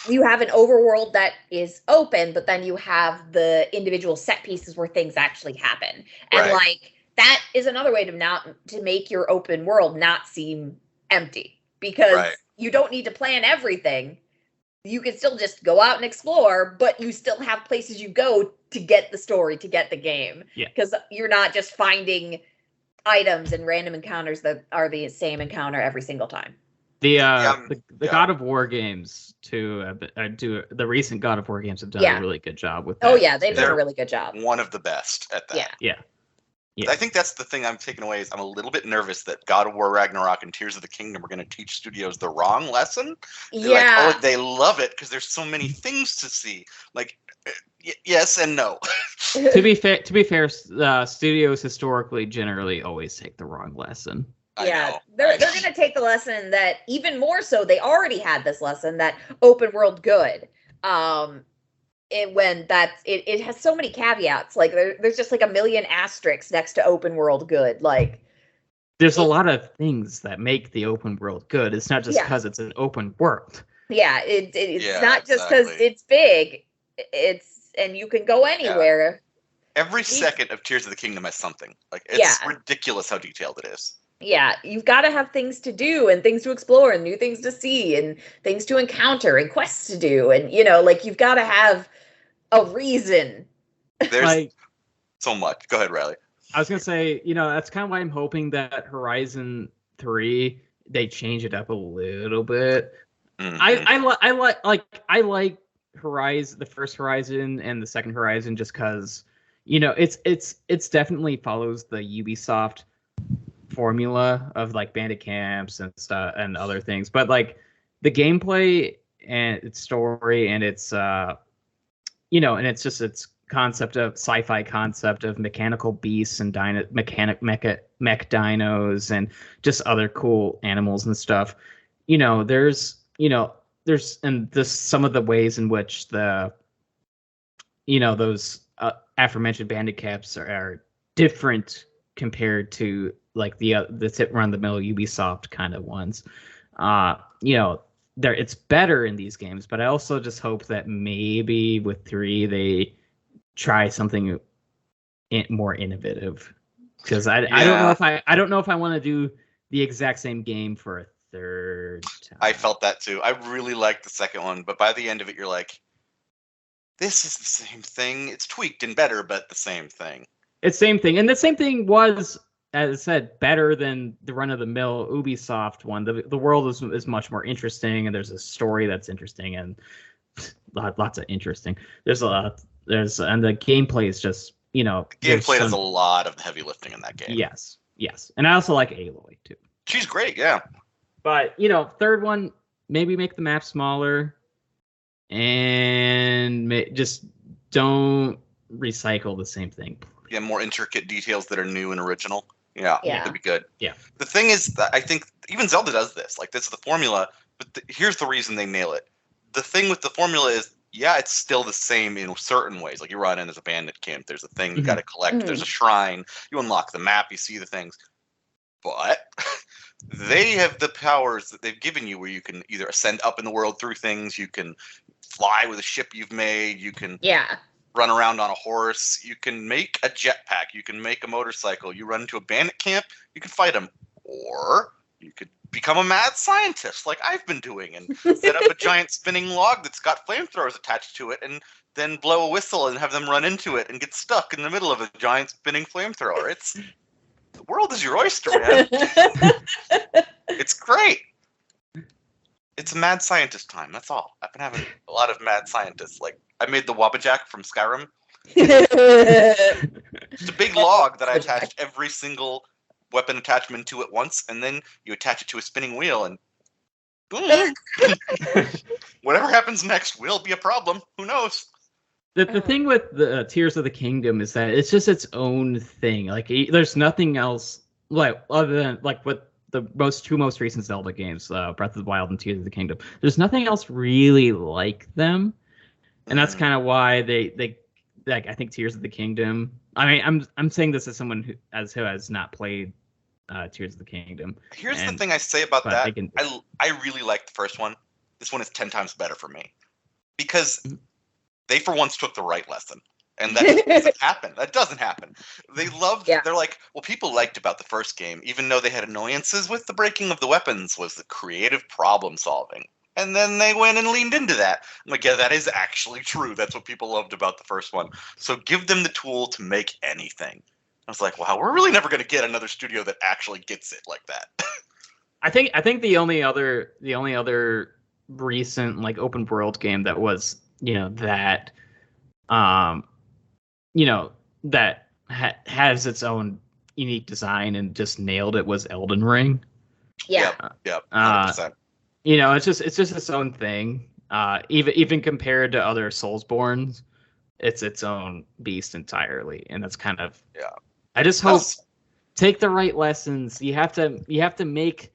you have an overworld that is open, but then you have the individual set pieces where things actually happen, and like that is another way to make your open world not seem empty, because you don't need to plan everything. You can still just go out and explore, but you still have places you go to get the story, to get the game. Yeah. Because you're not just finding items and random encounters that are the same encounter every single time. The God of War games too. The recent God of War games have done a really good job with that. Oh yeah, they've done a really good job. One of the best at that. Yeah. I think that's the thing I'm taking away is I'm a little bit nervous that God of War Ragnarok and Tears of the Kingdom are going to teach studios the wrong lesson. They're like, they love it because there's so many things to see. Like, yes and no. To be fair, studios historically generally always take the wrong lesson. They're going to take the lesson that even more so. They already had this lesson that open world good. It has so many caveats. Like there's just like a million asterisks next to open world good. Like there's a lot of things that make the open world good. It's not just because it's an open world. Yeah, it's not just because it's big. And you can go anywhere. Every second of Tears of the Kingdom has something. Like it's ridiculous how detailed it is. Yeah, you've got to have things to do and things to explore and new things to see and things to encounter and quests to do. And, like you've got to have a reason. There's so much. Go ahead, Riley. I was going to say, that's kind of why I'm hoping that Horizon 3, they change it up a little bit. Mm-hmm. I like Horizon, the first Horizon and the second Horizon, just because, it's definitely follows the Ubisoft formula of like bandit camps and stuff and other things, but like the gameplay and its story and its and it's just its concept of sci-fi concept of mechanical beasts and mech dinos and just other cool animals and stuff. There's and this some of the ways in which the those aforementioned bandit camps are different compared to like the run-of-the-mill Ubisoft kind of ones. It's better in these games, but I also just hope that maybe with 3 they try something more innovative. Because I don't know if I want to do the exact same game for a third time. I felt that too. I really liked the second one, but by the end of it, you're like, this is the same thing. It's tweaked and better, but the same thing. It's same thing, and the same thing was, as I said, better than the run-of-the-mill Ubisoft one. The world is much more interesting, and there's a story that's interesting, and lots of interesting. And the gameplay is just, gameplay does a lot of the heavy lifting in that game. Yes, and I also like Aloy too. She's great, yeah. But third one, maybe make the map smaller, and just don't recycle the same thing. Yeah, more intricate details that are new and original. Yeah, that'd be good. Yeah. The thing is that I think even Zelda does this. Like, this is the formula, but here's the reason they nail it. The thing with the formula is, it's still the same in certain ways. Like, you run in, there's a bandit camp, there's a thing you got to collect, there's a shrine, you unlock the map, you see the things. But they have the powers that they've given you where you can either ascend up in the world through things, you can fly with a ship you've made, you can run around on a horse, you can make a jetpack, you can make a motorcycle, you run into a bandit camp, you can fight them. Or you could become a mad scientist like I've been doing and set up a giant spinning log that's got flamethrowers attached to it and then blow a whistle and have them run into it and get stuck in the middle of a giant spinning flamethrower. The world is your oyster, man. It's great. It's a mad scientist time, that's all. I've been having a lot of mad scientists. Like, I made the Wabbajack from Skyrim. Just a big log that I attached every single weapon attachment to at once, and then you attach it to a spinning wheel, and boom! Whatever happens next will be a problem. Who knows? The thing with the Tears of the Kingdom is that it's just its own thing. Like, there's nothing else like other than like what the two most recent Zelda games, Breath of the Wild and Tears of the Kingdom. There's nothing else really like them, and that's kind of why they like. I think Tears of the Kingdom. I mean, I'm saying this as someone who has not played Tears of the Kingdom. Here's the thing I say about that. I really like the first one. This one is 10 times better for me because they for once took the right lesson. And that doesn't happen. That doesn't happen. They loved. Yeah. They're like, well, people liked about the first game, even though they had annoyances with the breaking of the weapons, was the creative problem solving. And then they went and leaned into that. I'm like, yeah, that is actually true. That's what people loved about the first one. So give them the tool to make anything. I was like, wow, we're really never going to get another studio that actually gets it like that. I think the only other recent like open world game that was that has its own unique design and just nailed it was Elden Ring. Yeah. Yep. 100%. It's just its own thing. Even compared to other Soulsborns, it's its own beast entirely, and that's kind of I just hope take the right lessons. You have to make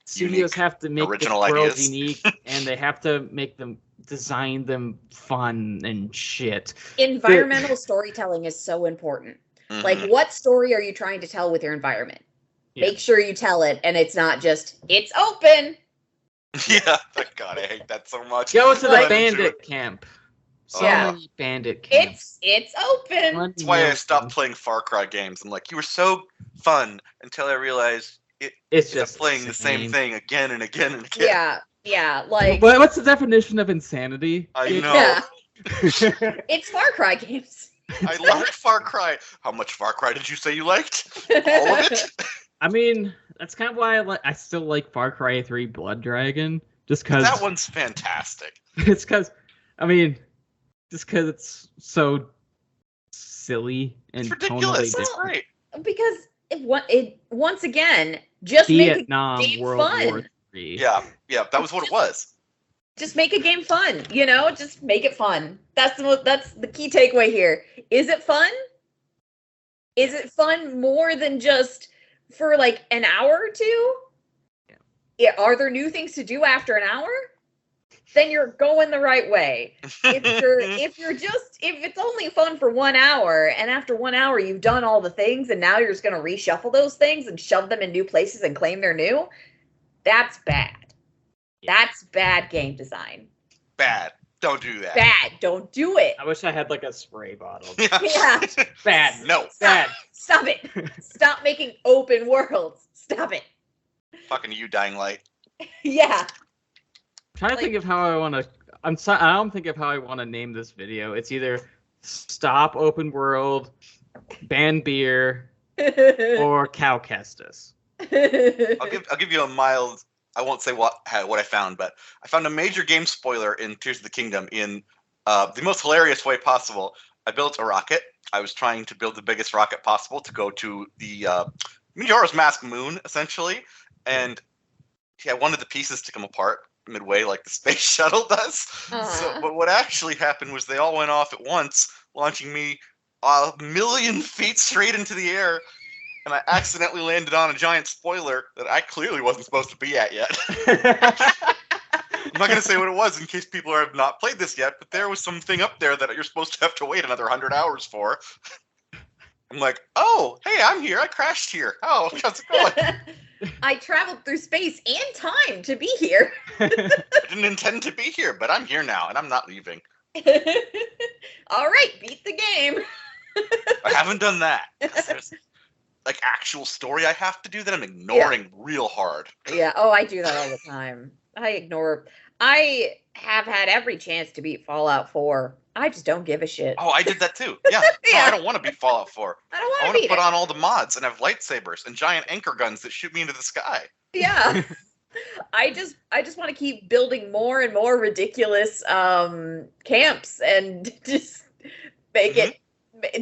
studios have to make original the world ideas. unique, and they have to make them design them fun and shit. Environmental storytelling is so important. Mm-hmm. Like, what story are you trying to tell with your environment? Yeah. Make sure you tell it, and it's not just, it's open. Yeah, God, I hate that so much. Go to the bandit camp. Many bandit camps. It's open. That's why I stopped playing Far Cry games. I'm like, you were so fun until I realized it's just playing the same thing again and again and again. Yeah, like... But what's the definition of insanity? I know. Yeah. It's Far Cry games. I liked Far Cry. How much Far Cry did you say you liked? All of it? I mean, that's kind of why I still like Far Cry 3 Blood Dragon. Just because... That one's fantastic. It's because... I mean... Just because it's so silly and it's ridiculous. Totally That's great. Because it once again just Vietnam, make a game World fun. War III. Yeah, that was what it was. Just make a game fun, Just make it fun. That's the key takeaway here. Is it fun? Is it fun more than just for like an hour or two? Yeah. Are there new things to do after an hour? Then you're going the right way. If it's only fun for 1 hour, and after 1 hour you've done all the things, and now you're just going to reshuffle those things and shove them in new places and claim they're new, that's bad. That's bad game design. Bad. Don't do that. Bad. Don't do it. I wish I had like a spray bottle. Yeah. Bad. No. Bad. Stop it. Stop making open worlds. Stop it. Fucking you, Dying Light. Yeah. Trying to think of how I want to. I don't think of how I want to name this video. It's either stop open world, ban beer, or cow Kestis. I'll give you a mild. I won't say what I found, but I found a major game spoiler in Tears of the Kingdom in the most hilarious way possible. I built a rocket. I was trying to build the biggest rocket possible to go to the Majora's Mask moon, essentially, and I wanted the pieces to come apart midway like the space shuttle does. So, but what actually happened was they all went off at once, launching me 1,000,000 feet straight into the air, and I accidentally landed on a giant spoiler that I clearly wasn't supposed to be at yet. I'm not going to say what it was in case people have not played this yet, but there was something up there that you're supposed to have to wait another 100 hours for. I'm like, oh, hey, I'm here. I crashed here. Oh, how's it going? I traveled through space and time to be here. I didn't intend to be here, but I'm here now, and I'm not leaving. All right, beat the game. I haven't done that. There's like actual story I have to do that I'm ignoring real hard. Yeah, I do that all the time. I have had every chance to beat Fallout 4. I just don't give a shit. Oh, I did that too. Yeah. No, I don't want to beat Fallout 4. I don't want to I want to put on all the mods and have lightsabers and giant anchor guns that shoot me into the sky. Yeah. I just want to keep building more and more ridiculous camps and just make it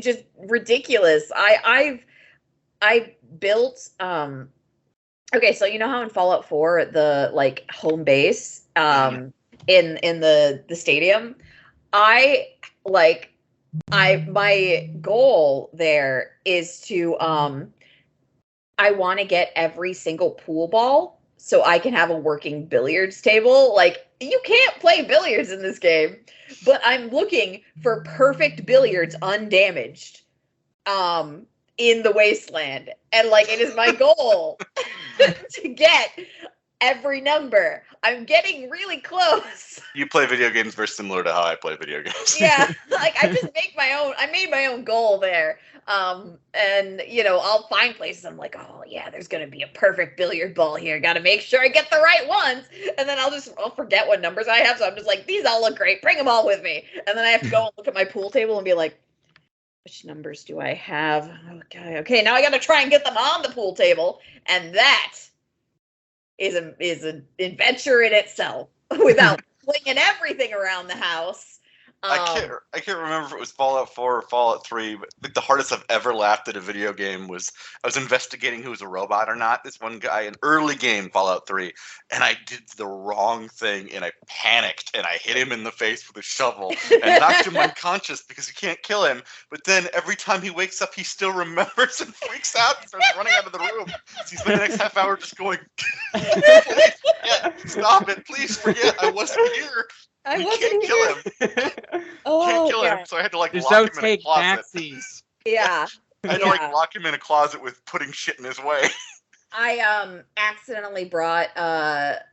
just ridiculous. I built okay, so you know how in Fallout 4 the like home base in the stadium, my goal there is to I want to get every single pool ball so I can have a working billiards table. Like, you can't play billiards in this game, but I'm looking for perfect billiards undamaged in the wasteland. And like, it is my goal to get every number. I'm getting really close. You play video games very similar to how I play video games. Yeah, like I just make my own. I made my own goal there. And I'll find places. I'm like, oh yeah, there's gonna be a perfect billiard ball here. Got to make sure I get the right ones. And then I'll forget what numbers I have. So I'm just like, these all look great. Bring them all with me. And then I have to go and look at my pool table and be like, which numbers do I have? Okay. Now I got to try and get them on the pool table, and that is an adventure in itself. Without flinging everything around the house. I can't remember if it was Fallout 4 or Fallout 3, but I think the hardest I've ever laughed at a video game was I was investigating who was a robot or not. This one guy, an early game, Fallout 3, and I did the wrong thing, and I panicked, and I hit him in the face with a shovel and knocked him unconscious because you can't kill him. But then every time he wakes up, he still remembers and freaks out and starts running out of the room. So he spent the next half hour just going, please forget, stop it, please forget, I wasn't here. I You wasn't can't here. kill him. Can't kill him, so I had to There's lock no him in a take closet. backsies. Yeah. I had to lock him in a closet with putting shit in his way. I accidentally brought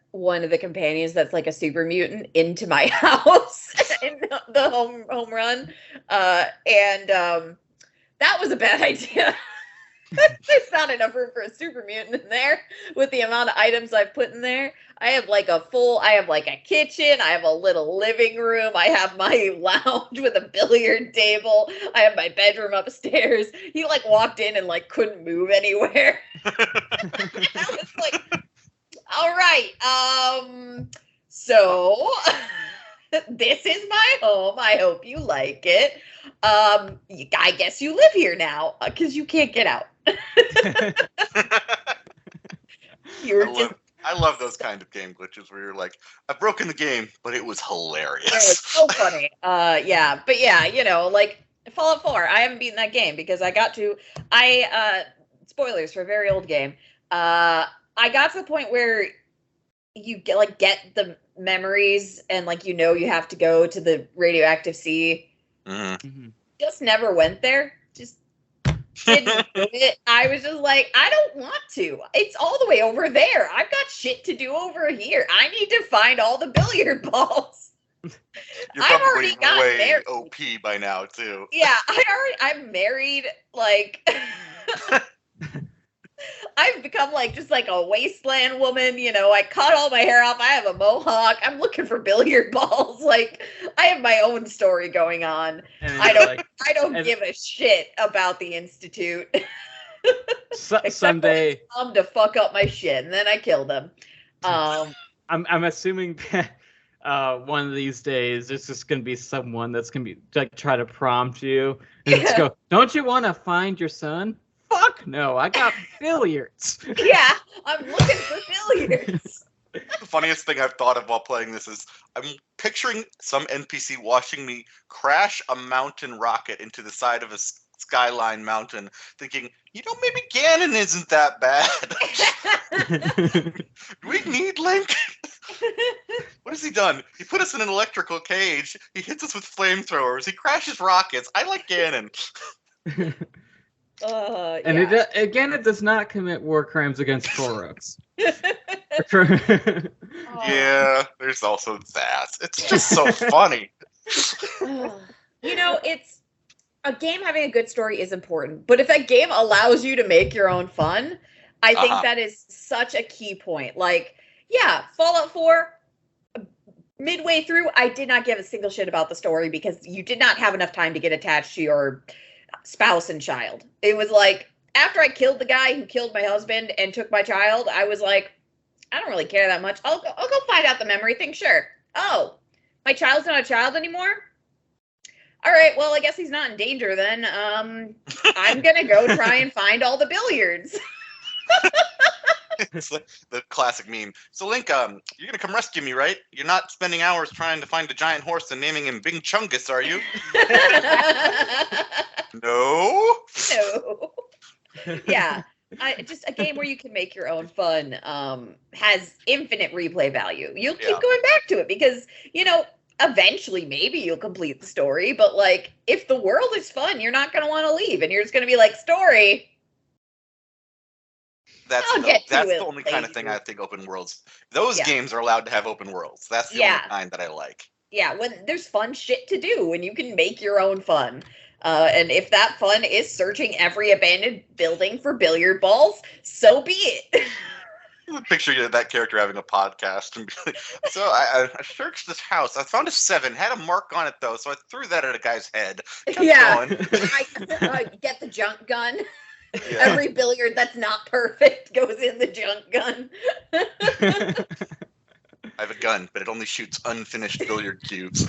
one of the companions that's like a super mutant into my house in the home run. And that was a bad idea. There's not enough room for a super mutant in there with the amount of items I've put in there. I have like a kitchen. I have a little living room. I have my lounge with a billiard table. I have my bedroom upstairs. He like walked in and like couldn't move anywhere. I was like, all right, so this is my home. I hope you like it. I guess you live here now because you can't get out. I love those kind of game glitches where you're like, I've broken the game, but it was hilarious. It was so funny. Like Fallout 4, I haven't beaten that game because spoilers for a very old game. I got to the point where you get the memories and you have to go to the radioactive sea. Mm-hmm. Just never went there. Just didn't do it. I was just like, I don't want to. It's all the way over there. I've got shit to do over here. I need to find all the billiard balls. You're probably way OP by now too. Yeah, I'm married. I've become just like a wasteland woman. I cut all my hair off. I have a mohawk. I'm looking for billiard balls. I have my own story going on. I don't give a shit about the Institute. Someday to fuck up my shit, and then I kill them. I'm assuming that one of these days there's just gonna be someone that's gonna be try to prompt you and just go, "Don't you want to find your son?" Fuck no, I got billiards. Yeah, I'm looking for billiards. The funniest thing I've thought of while playing this is I'm picturing some NPC watching me crash a mountain rocket into the side of a skyline mountain, thinking, maybe Ganon isn't that bad. Do we need Link? What has he done? He put us in an electrical cage. He hits us with flamethrowers. He crashes rockets. I like Ganon. And it does not commit war crimes against Koroks. Yeah, there's also that. It's just so funny. It's a game having a good story is important, but if that game allows you to make your own fun, I think that is such a key point. Fallout 4, midway through, I did not give a single shit about the story because you did not have enough time to get attached to your spouse and child. It was after I killed the guy who killed my husband and took my child, I was like, I don't really care that much. I'll go find out the memory thing. Sure. Oh, my child's not a child anymore? All right, well, I guess he's not in danger then. I'm going to go try and find all the billiards. It's like the classic meme. So, Link, you're going to come rescue me, right? You're not spending hours trying to find a giant horse and naming him Bing Chungus, are you? No. Yeah. Just a game where you can make your own fun has infinite replay value. You'll keep going back to it because, eventually maybe you'll complete the story. But, if the world is fun, you're not going to want to leave. And you're just going to be like, story. the only kind of thing I think open worlds. Those games are allowed to have open worlds. That's the only kind that I like. Yeah, when there's fun shit to do, when you can make your own fun. And if that fun is searching every abandoned building for billiard balls, so be it. Picture that character having a podcast and be like, so I searched this house. I found a 7, had a mark on it though, so I threw that at a guy's head. I get the junk gun. Yeah. Every billiard that's not perfect goes in the junk gun. I have a gun, but it only shoots unfinished billiard cubes.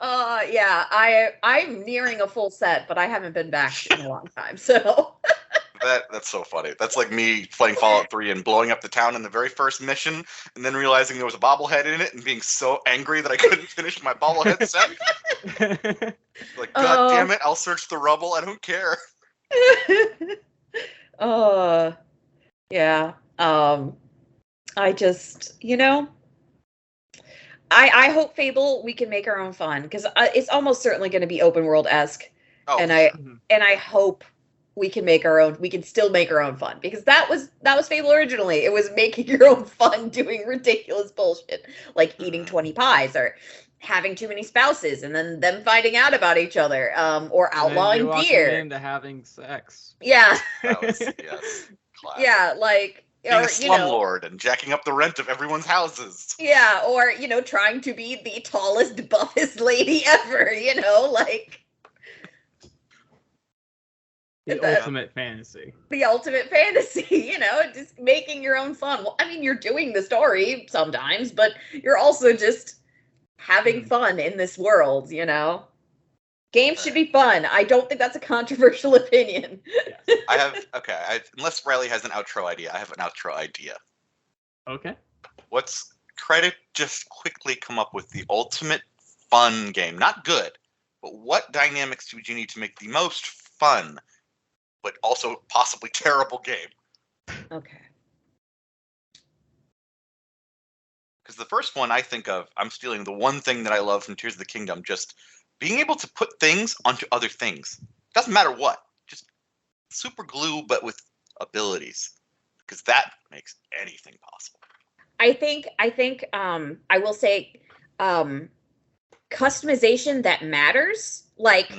I'm nearing a full set, but I haven't been back in a long time, so. That's so funny. That's like me playing Fallout 3 and blowing up the town in the very first mission, and then realizing there was a bobblehead in it and being so angry that I couldn't finish my bobblehead set. Like, God damn it, I'll search the rubble. I don't care. Yeah. I just, I hope Fable we can make our own fun, because it's almost certainly going to be open world-esque, and I hope we can make our own. We can still make our own fun, because that was Fable originally. It was making your own fun, doing ridiculous bullshit like eating 20 pies or having too many spouses, and then them finding out about each other, or outlawing beer. Into having sex. Yeah. Classic. Yeah, like. Being a slumlord and jacking up the rent of everyone's houses. Yeah, or, trying to be the tallest, buffest lady ever, like... The ultimate fantasy. The ultimate fantasy, just making your own fun. Well, I mean, you're doing the story sometimes, but you're also just having fun in this world, Games should be fun. I don't think that's a controversial opinion. Yes. Unless Riley has an outro idea, I have an outro idea. Okay. Try to just quickly come up with the ultimate fun game. Not good, but what dynamics would you need to make the most fun, but also possibly terrible game? Okay. Because the first one I think of, I'm stealing the one thing that I love from Tears of the Kingdom, just being able to put things onto other things. Doesn't matter what. Just super glue, but with abilities. Because that makes anything possible. I think I will say customization that matters. Like,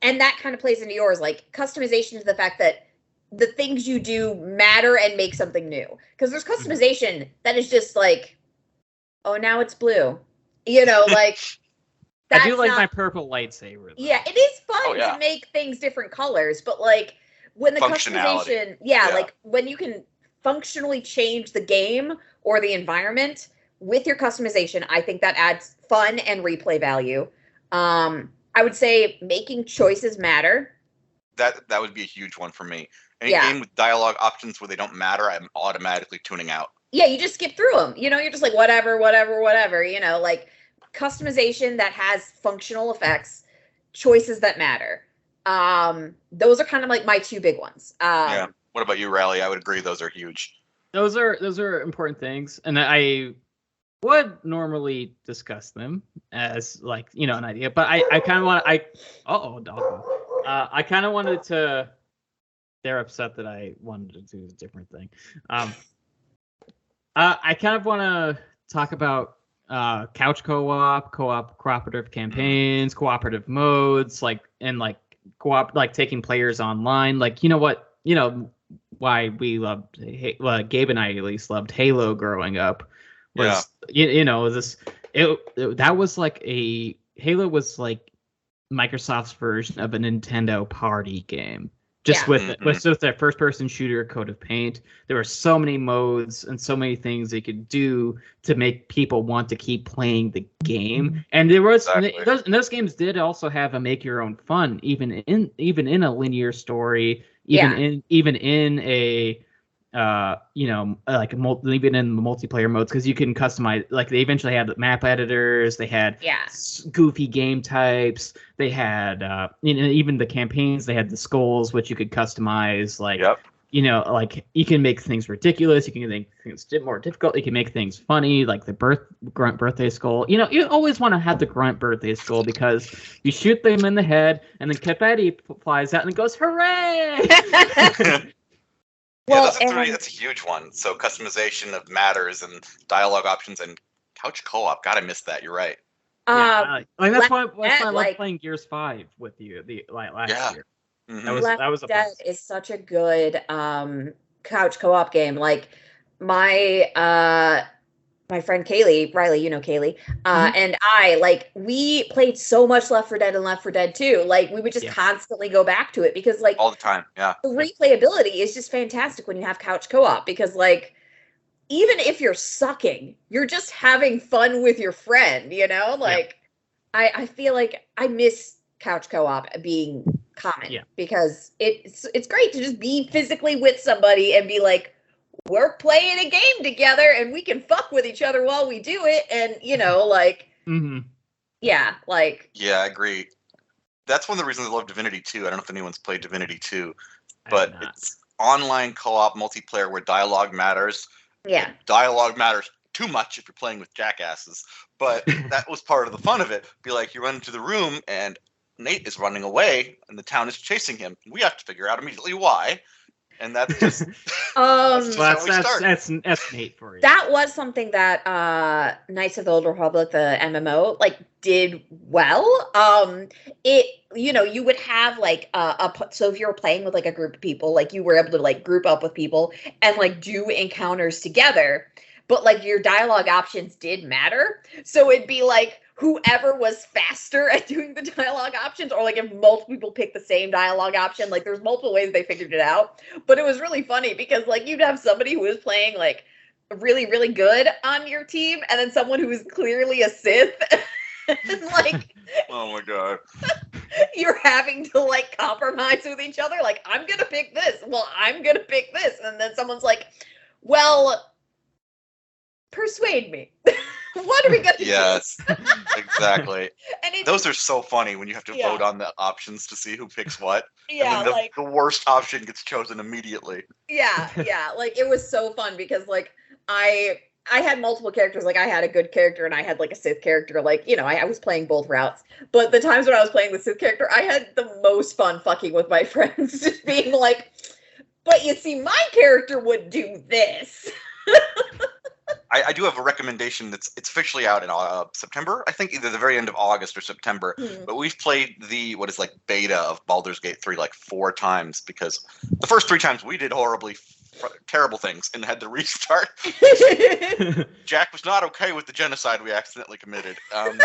and that kind of plays into yours. Like, customization to the fact that the things you do matter and make something new. Because there's customization that is just like, oh, now it's blue. Like... I do like my purple lightsaber, though. Yeah, it is fun to make things different colors, but like when the customization, like when you can functionally change the game or the environment with your customization, I think that adds fun and replay value. I would say making choices matter. That would be a huge one for me. Any game with dialogue options where they don't matter, I'm automatically tuning out. Yeah, you just skip through them. You're just like whatever. Like. Customization that has functional effects, choices that matter. Those are kind of like my two big ones. What about you, Riley? I would agree those are huge. Those are important things, and I would normally discuss them as like an idea, but I kind of want I kind of wanted to. They're upset that I wanted to do a different thing. I kind of want to talk about. Couch cooperative campaigns, cooperative modes, like taking players online. Like, why we loved, Gabe and I at least loved Halo growing up. Was that was like Halo was like Microsoft's version of a Nintendo party game. Just with that first-person shooter, Code of Paint, there were so many modes and so many things they could do to make people want to keep playing the game. And there was those games did also have a make your own fun, even in a linear story, even in a even in the multiplayer modes, because you can customize. Like, they eventually had map editors, they had goofy game types, they had even the campaigns, they had the skulls which you could customize. Like, like you can make things ridiculous, you can make things more difficult, you can make things funny, like the grunt birthday skull. You always want to have the grunt birthday skull, because you shoot them in the head and then confetti flies out and it goes hooray. Well, those are three. That's a huge one. So customization of matters and dialogue options and couch co-op. God, I missed that. You're right. Yeah, that's why I love like, playing Gears 5 with you last year. Mm-hmm. That was a Dead is such a good couch co-op game. Like my friend Kaylee, Riley, you know Kaylee, and I, like, we played so much Left 4 Dead and Left 4 Dead 2. Like, we would just constantly go back to it because, like, all the time. Yeah. The replayability is just fantastic when you have couch co-op because, like, even if you're sucking, you're just having fun with your friend, you know? Like, I feel like I miss couch co-op being common because it's great to just be physically with somebody and be like, we're playing a game together and we can fuck with each other while we do it. And, you know, like, yeah, I agree. That's one of the reasons I love Divinity 2. I don't know if anyone's played Divinity 2, but it's online co-op multiplayer where dialogue matters. Yeah. Dialogue matters too much if you're playing with jackasses, but that was part of the fun of it. Be like, you run into the room and Nate is running away and the town is chasing him. We have to figure out immediately why. And that's just that's Nate for you. That was something that Knights of the Old Republic, the MMO, like, did well. It, you know, you would have like so if you were playing with like a group of people, like, you were able to like group up with people and like do encounters together, but like your dialogue options did matter. So it'd be like whoever was faster at doing the dialogue options, or like if multiple people pick the same dialogue option, like there's multiple ways they figured it out. But it was really funny because like you'd have somebody who was playing like really, really good on your team and then someone who was clearly a Sith. And like, oh my God. You're having to like compromise with each other. Like, I'm going to pick this. Well, I'm going to pick this. And then someone's like, well, persuade me. What are we going to do? Yes, exactly. And those are so funny when you have to vote on the options to see who picks what. Yeah, and then the worst option gets chosen immediately. Yeah. Like, it was so fun because, like, I had multiple characters. Like, I had a good character and I had like a Sith character. Like, you know, I was playing both routes. But the times when I was playing the Sith character, I had the most fun fucking with my friends, just being like, but you see, my character would do this. I do have a recommendation it's officially out in September, I think, either the very end of August or September. But we've played the beta of Baldur's Gate 3 like 4 times because the first 3 times we did terrible things and had to restart. Jack was not okay with the genocide we accidentally committed. And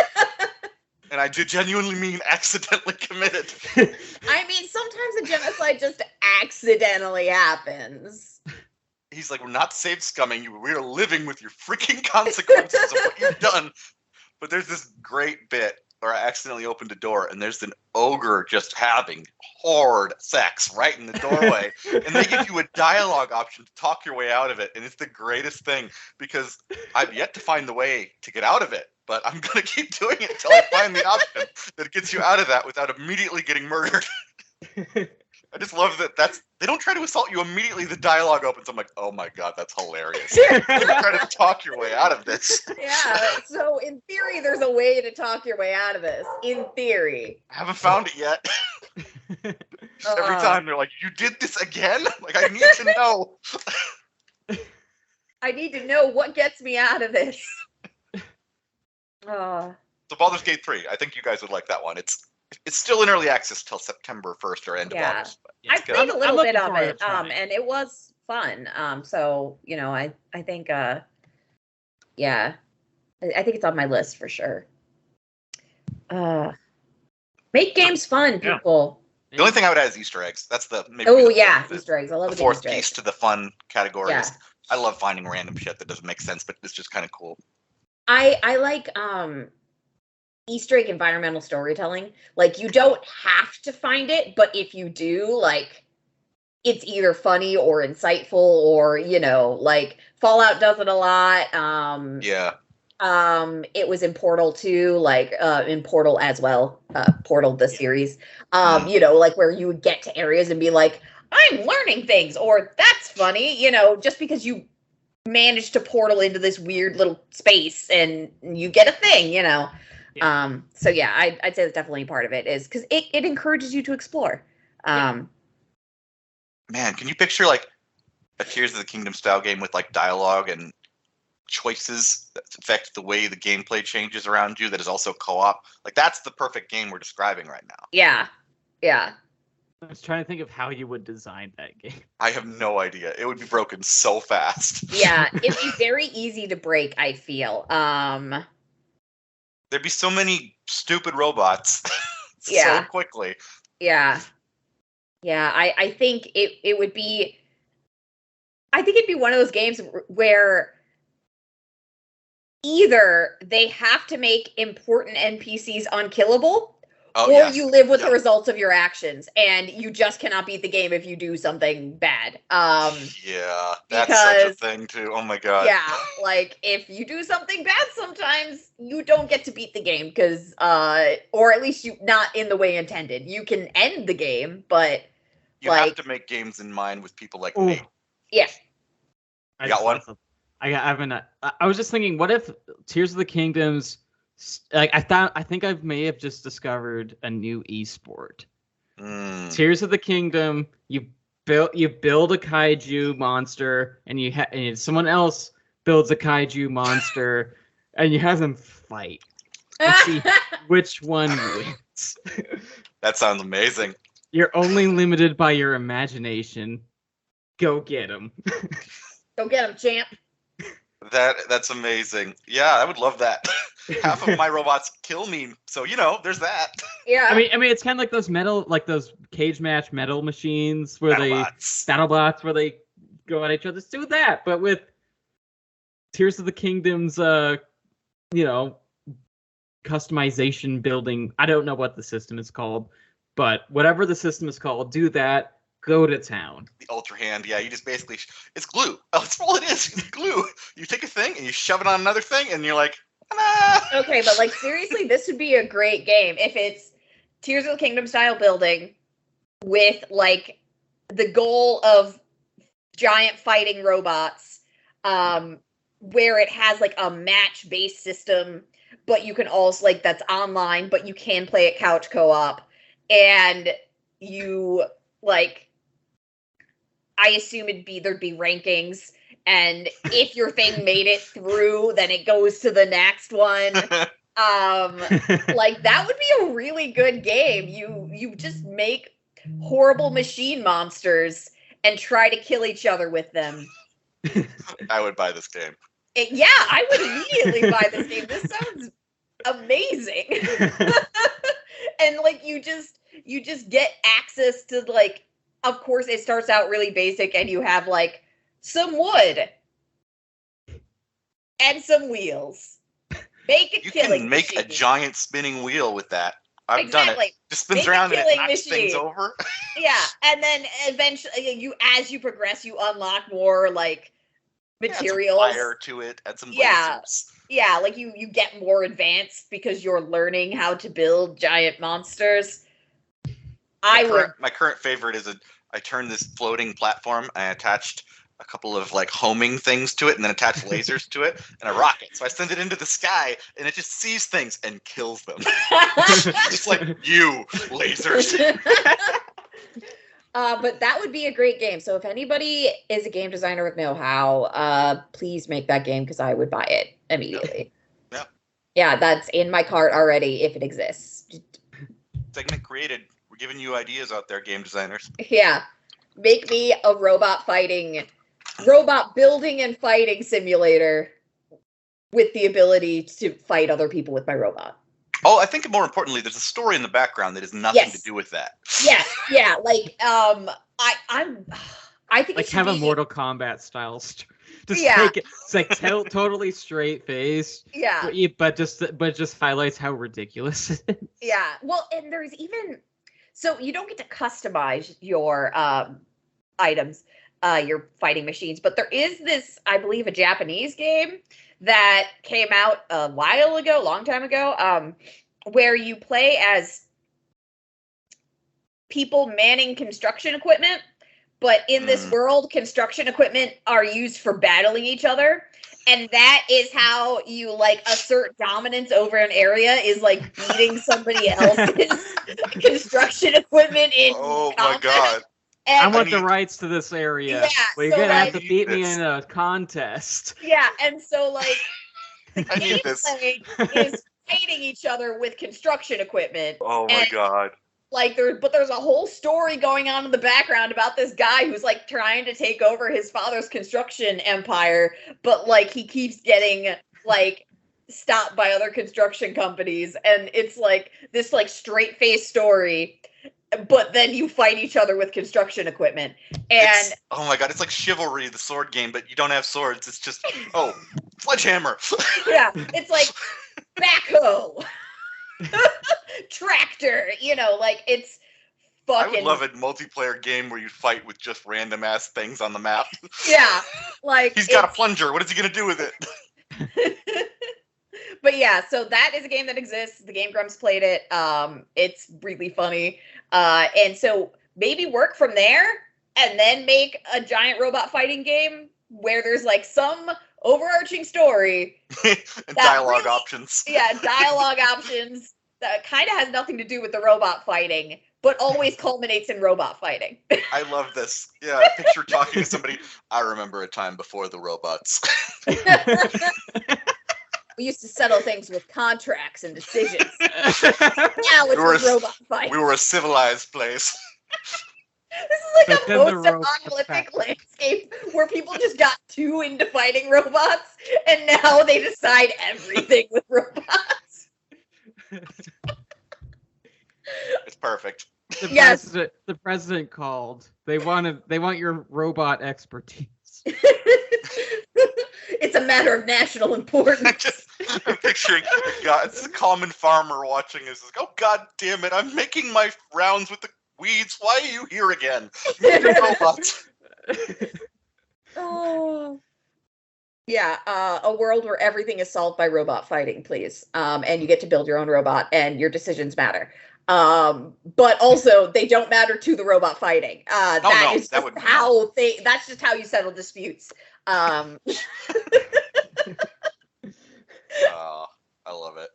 I do genuinely mean accidentally committed. I mean, sometimes a genocide just accidentally happens. He's like, we're not saved scumming you. We're living with your freaking consequences of what you've done. But there's this great bit where I accidentally opened a door and there's an ogre just having hard sex right in the doorway. And they give you a dialogue option to talk your way out of it. And it's the greatest thing because I've yet to find the way to get out of it. But I'm going to keep doing it until I find the option that gets you out of that without immediately getting murdered. I just love that they don't try to assault you immediately. The dialogue opens. I'm like, oh my God, that's hilarious. You're trying to talk your way out of this. Yeah, so in theory, there's a way to talk your way out of this. In theory. I haven't found it yet. Every time they're like, you did this again? Like, I need to know. I need to know what gets me out of this. So Baldur's Gate 3, I think you guys would like that one. It's still in early access till September 1st or end of August. But I played a little bit of it, and it was fun. So, you know, I think, I think it's on my list for sure. Make games fun, people. The only thing I would add is Easter eggs. That's the Easter eggs. I love the fourth piece to the fun category. Yeah. I love finding random shit that doesn't make sense, but it's just kind of cool. I like Easter egg environmental storytelling. Like, you don't have to find it, but if you do, like, it's either funny or insightful, or, you know, like Fallout does it a lot. It was in Portal too, like in Portal as well. Portal the series. You know, like where you would get to areas and be like, I'm learning things, or that's funny, you know, just because you managed to portal into this weird little space and you get a thing, you know. So yeah, I'd say that's definitely part of it, is because it encourages you to explore. Man, can you picture like a Tears of the Kingdom style game with like dialogue and choices that affect the way the gameplay changes around you that is also co-op. Like that's the perfect game we're describing right now. Yeah. I was trying to think of how you would design that game. I have no idea. It would be broken so fast. Yeah, it'd be very easy to break, I feel. There'd be so many stupid robots Yeah. so quickly. Yeah. I think it would be. I think it'd be one of those games where either they have to make important NPCs unkillable, or you live with the results of your actions, and you just cannot beat the game if you do something bad. Yeah, that's such a thing too. Oh my god. Yeah, like if you do something bad, sometimes you don't get to beat the game because, or at least you not in the way intended. You can end the game, but you have to make games in mind with people like me. Yeah. You got one? I was just thinking, what if Tears of the Kingdoms? Like I think I may have just discovered a new esport. Tears of the Kingdom. You build a kaiju monster, and someone else builds a kaiju monster, and you have them fight and see which one wins. That sounds amazing. You're only limited by your imagination. Go get them. Go get them, champ. That's amazing. Yeah, I would love that. Half of my robots kill me, so there's that. Yeah. I mean, it's kind of like those cage match metal machines where BattleBots where they go at each other. Let's do that, but with Tears of the Kingdom's, customization building. I don't know what the system is called, but whatever the system is called, do that. Go to town. The Ultra Hand, yeah, you just basically it's glue. That's all it is. It's glue. You take a thing and you shove it on another thing, and you're like, ah! Okay, but like seriously, this would be a great game if it's Tears of the Kingdom style building with like the goal of giant fighting robots, where it has like a match-based system, but you can also that's online, but you can play it couch co-op, and you I assume there'd be rankings, and if your thing made it through, then it goes to the next one. That would be a really good game. You just make horrible machine monsters and try to kill each other with them. I would buy this game. I would immediately buy this game. This sounds amazing. And you just get access to of course, it starts out really basic, and you have some wood and some wheels. You can make a giant spinning wheel with that. I've done it. Just spins around and it knocks things over. Yeah, and then eventually, as you progress, you unlock more materials. Add some fire to it. Add some lasers. Yeah, you get more advanced because you're learning how to build giant monsters. My current favorite is I turned this floating platform. I attached a couple of homing things to it, and then attached lasers to it, and a rocket. So I send it into the sky, and it just sees things and kills them. Just you lasers. But that would be a great game. So if anybody is a game designer with know-how, please make that game because I would buy it immediately. Yeah. Yeah, that's in my cart already if it exists. Segment created. We're giving you ideas out there, game designers. Yeah. Make me a robot building and fighting simulator with the ability to fight other people with my robot. Oh, I think more importantly, there's a story in the background that has nothing to do with that. Yes, yeah. I think it should have be a Mortal Kombat style. Just make it. It's totally straight face. Yeah. But just highlights how ridiculous it is. Yeah. Well, and there's even so you don't get to customize your items, your fighting machines, but there is this, I believe, a Japanese game that came out a long time ago, where you play as people manning construction equipment, but in this world, construction equipment are used for battling each other. And that is how you assert dominance over an area, is beating somebody else's construction equipment in Oh combat. my god. I want the rights to this area. Yeah, well, you're gonna have to beat me in a contest. Yeah, and so like the I need this. gameplay is fighting each other with construction equipment. Oh my god. Like there's a whole story going on in the background about this guy who's like trying to take over his father's construction empire, but like he keeps getting like stopped by other construction companies, and it's like this like straight face story, but then you fight each other with construction equipment. And oh my god, it's like Chivalry, the sword game, but you don't have swords. It's just sledgehammer. Yeah, it's like backhoe. Tractor, like it's fucking. I would love a multiplayer game where you fight with just random ass things on the map. Yeah, like he's got a plunger. What is he gonna do with it? But yeah, so that is a game that exists. The Game Grumps played it. It's really funny. And so maybe work from there and then make a giant robot fighting game where there's like some overarching story and dialogue options. Yeah, dialogue options that kind of has nothing to do with the robot fighting, but always culminates in robot fighting. I love this. Yeah, I picture talking to somebody. I remember a time before the robots. We used to settle things with contracts and decisions. Now it's a robot fight. We were a civilized place. This is like a post-apocalyptic landscape where people just got too into fighting robots, and now they decide everything with robots. It's perfect. The president called. They want your robot expertise. It's a matter of national importance. I'm picturing God, it's a common farmer watching this. Like, oh god damn it! I'm making my rounds with the weeds. Why are you here again? Robots. Oh. Yeah, a world where everything is solved by robot fighting, please. And you get to build your own robot, and your decisions matter. But also they don't matter to the robot fighting. That's just how you settle disputes. I love it.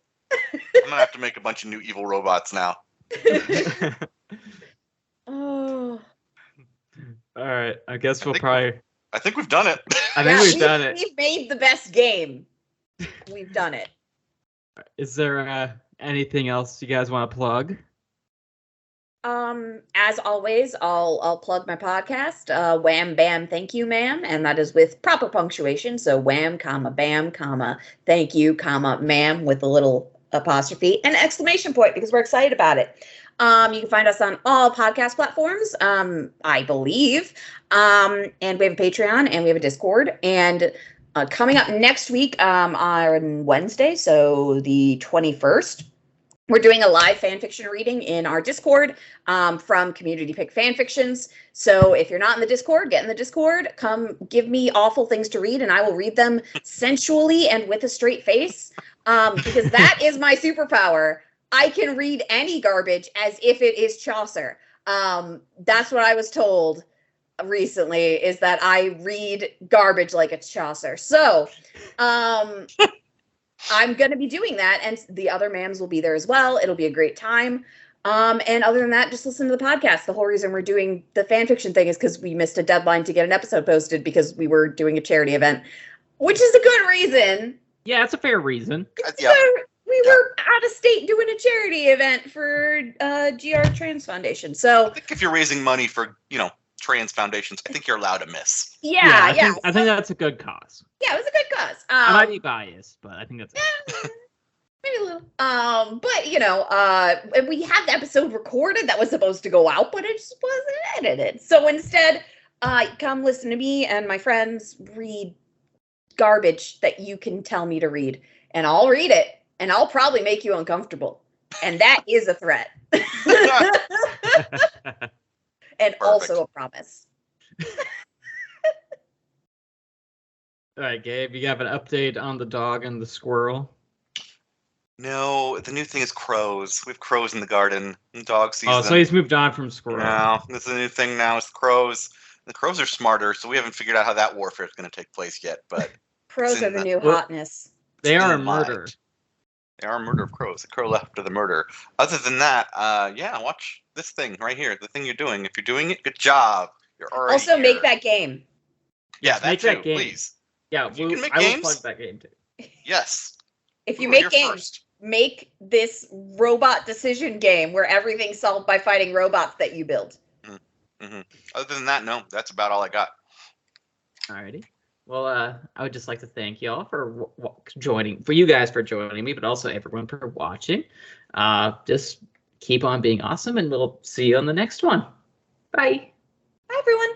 I'm gonna have to make a bunch of new evil robots now. Oh. All right, I guess I think we've done it. I think we've done it. We've made the best game. We've done it. Is there anything else you guys want to plug? As always, I'll plug my podcast, Wham Bam Thank You Ma'am, and that is with proper punctuation. So wham, comma, bam, comma, thank you, comma, ma'am, with a little apostrophe and exclamation point because we're excited about it. You can find us on all podcast platforms, I believe. And we have a Patreon and we have a Discord. And coming up next week on Wednesday, so the 21st, we're doing a live fanfiction reading in our Discord from Community Pick Fanfictions. So if you're not in the Discord, get in the Discord. Come give me awful things to read, and I will read them sensually and with a straight face because that is my superpower. I can read any garbage as if it is Chaucer. That's what I was told recently, is that I read garbage like it's Chaucer. So I'm going to be doing that, and the other ma'ams will be there as well. It'll be a great time. And other than that, just listen to the podcast. The whole reason we're doing the fan fiction thing is because we missed a deadline to get an episode posted because we were doing a charity event, which is a good reason. Yeah, it's a fair reason. We were out of state doing a charity event for GR Trans Foundation. So I think if you're raising money for, trans foundations, I think you're allowed to miss. Yeah. I think that's a good cause. Yeah, it was a good cause. I might be biased, but I think that's maybe a little. But we had the episode recorded that was supposed to go out, but it just wasn't edited. So instead, come listen to me and my friends read garbage that you can tell me to read, and I'll read it, and I'll probably make you uncomfortable, and that is a threat. And Perfect. Also a promise. All right, Gabe, you have an update on the dog and the squirrel? No, the new thing is crows. We have crows in the garden. The dog sees them. Oh, so he's moved on from squirrel. No, this is a new thing now. It's crows. The crows are smarter, so we haven't figured out how that warfare is going to take place yet. But Crows are the new hotness. They are a murder. They are a murder of crows. The crow after the murder. Other than that, watch this thing right here, the thing you're doing. If you're doing it, good job. You're already Also, here. make that game. Yeah, Yes, that make too, that game. please. Yeah, If you can make I will games? plug that game too. Yes. If you We're make here games, first. make this robot decision game where everything's solved by fighting robots that you build. Other than that, no, that's about all I got. Alrighty. Well, I would just like to thank y'all for joining me, but also everyone for watching. Just keep on being awesome, and we'll see you on the next one. Bye. Bye, everyone.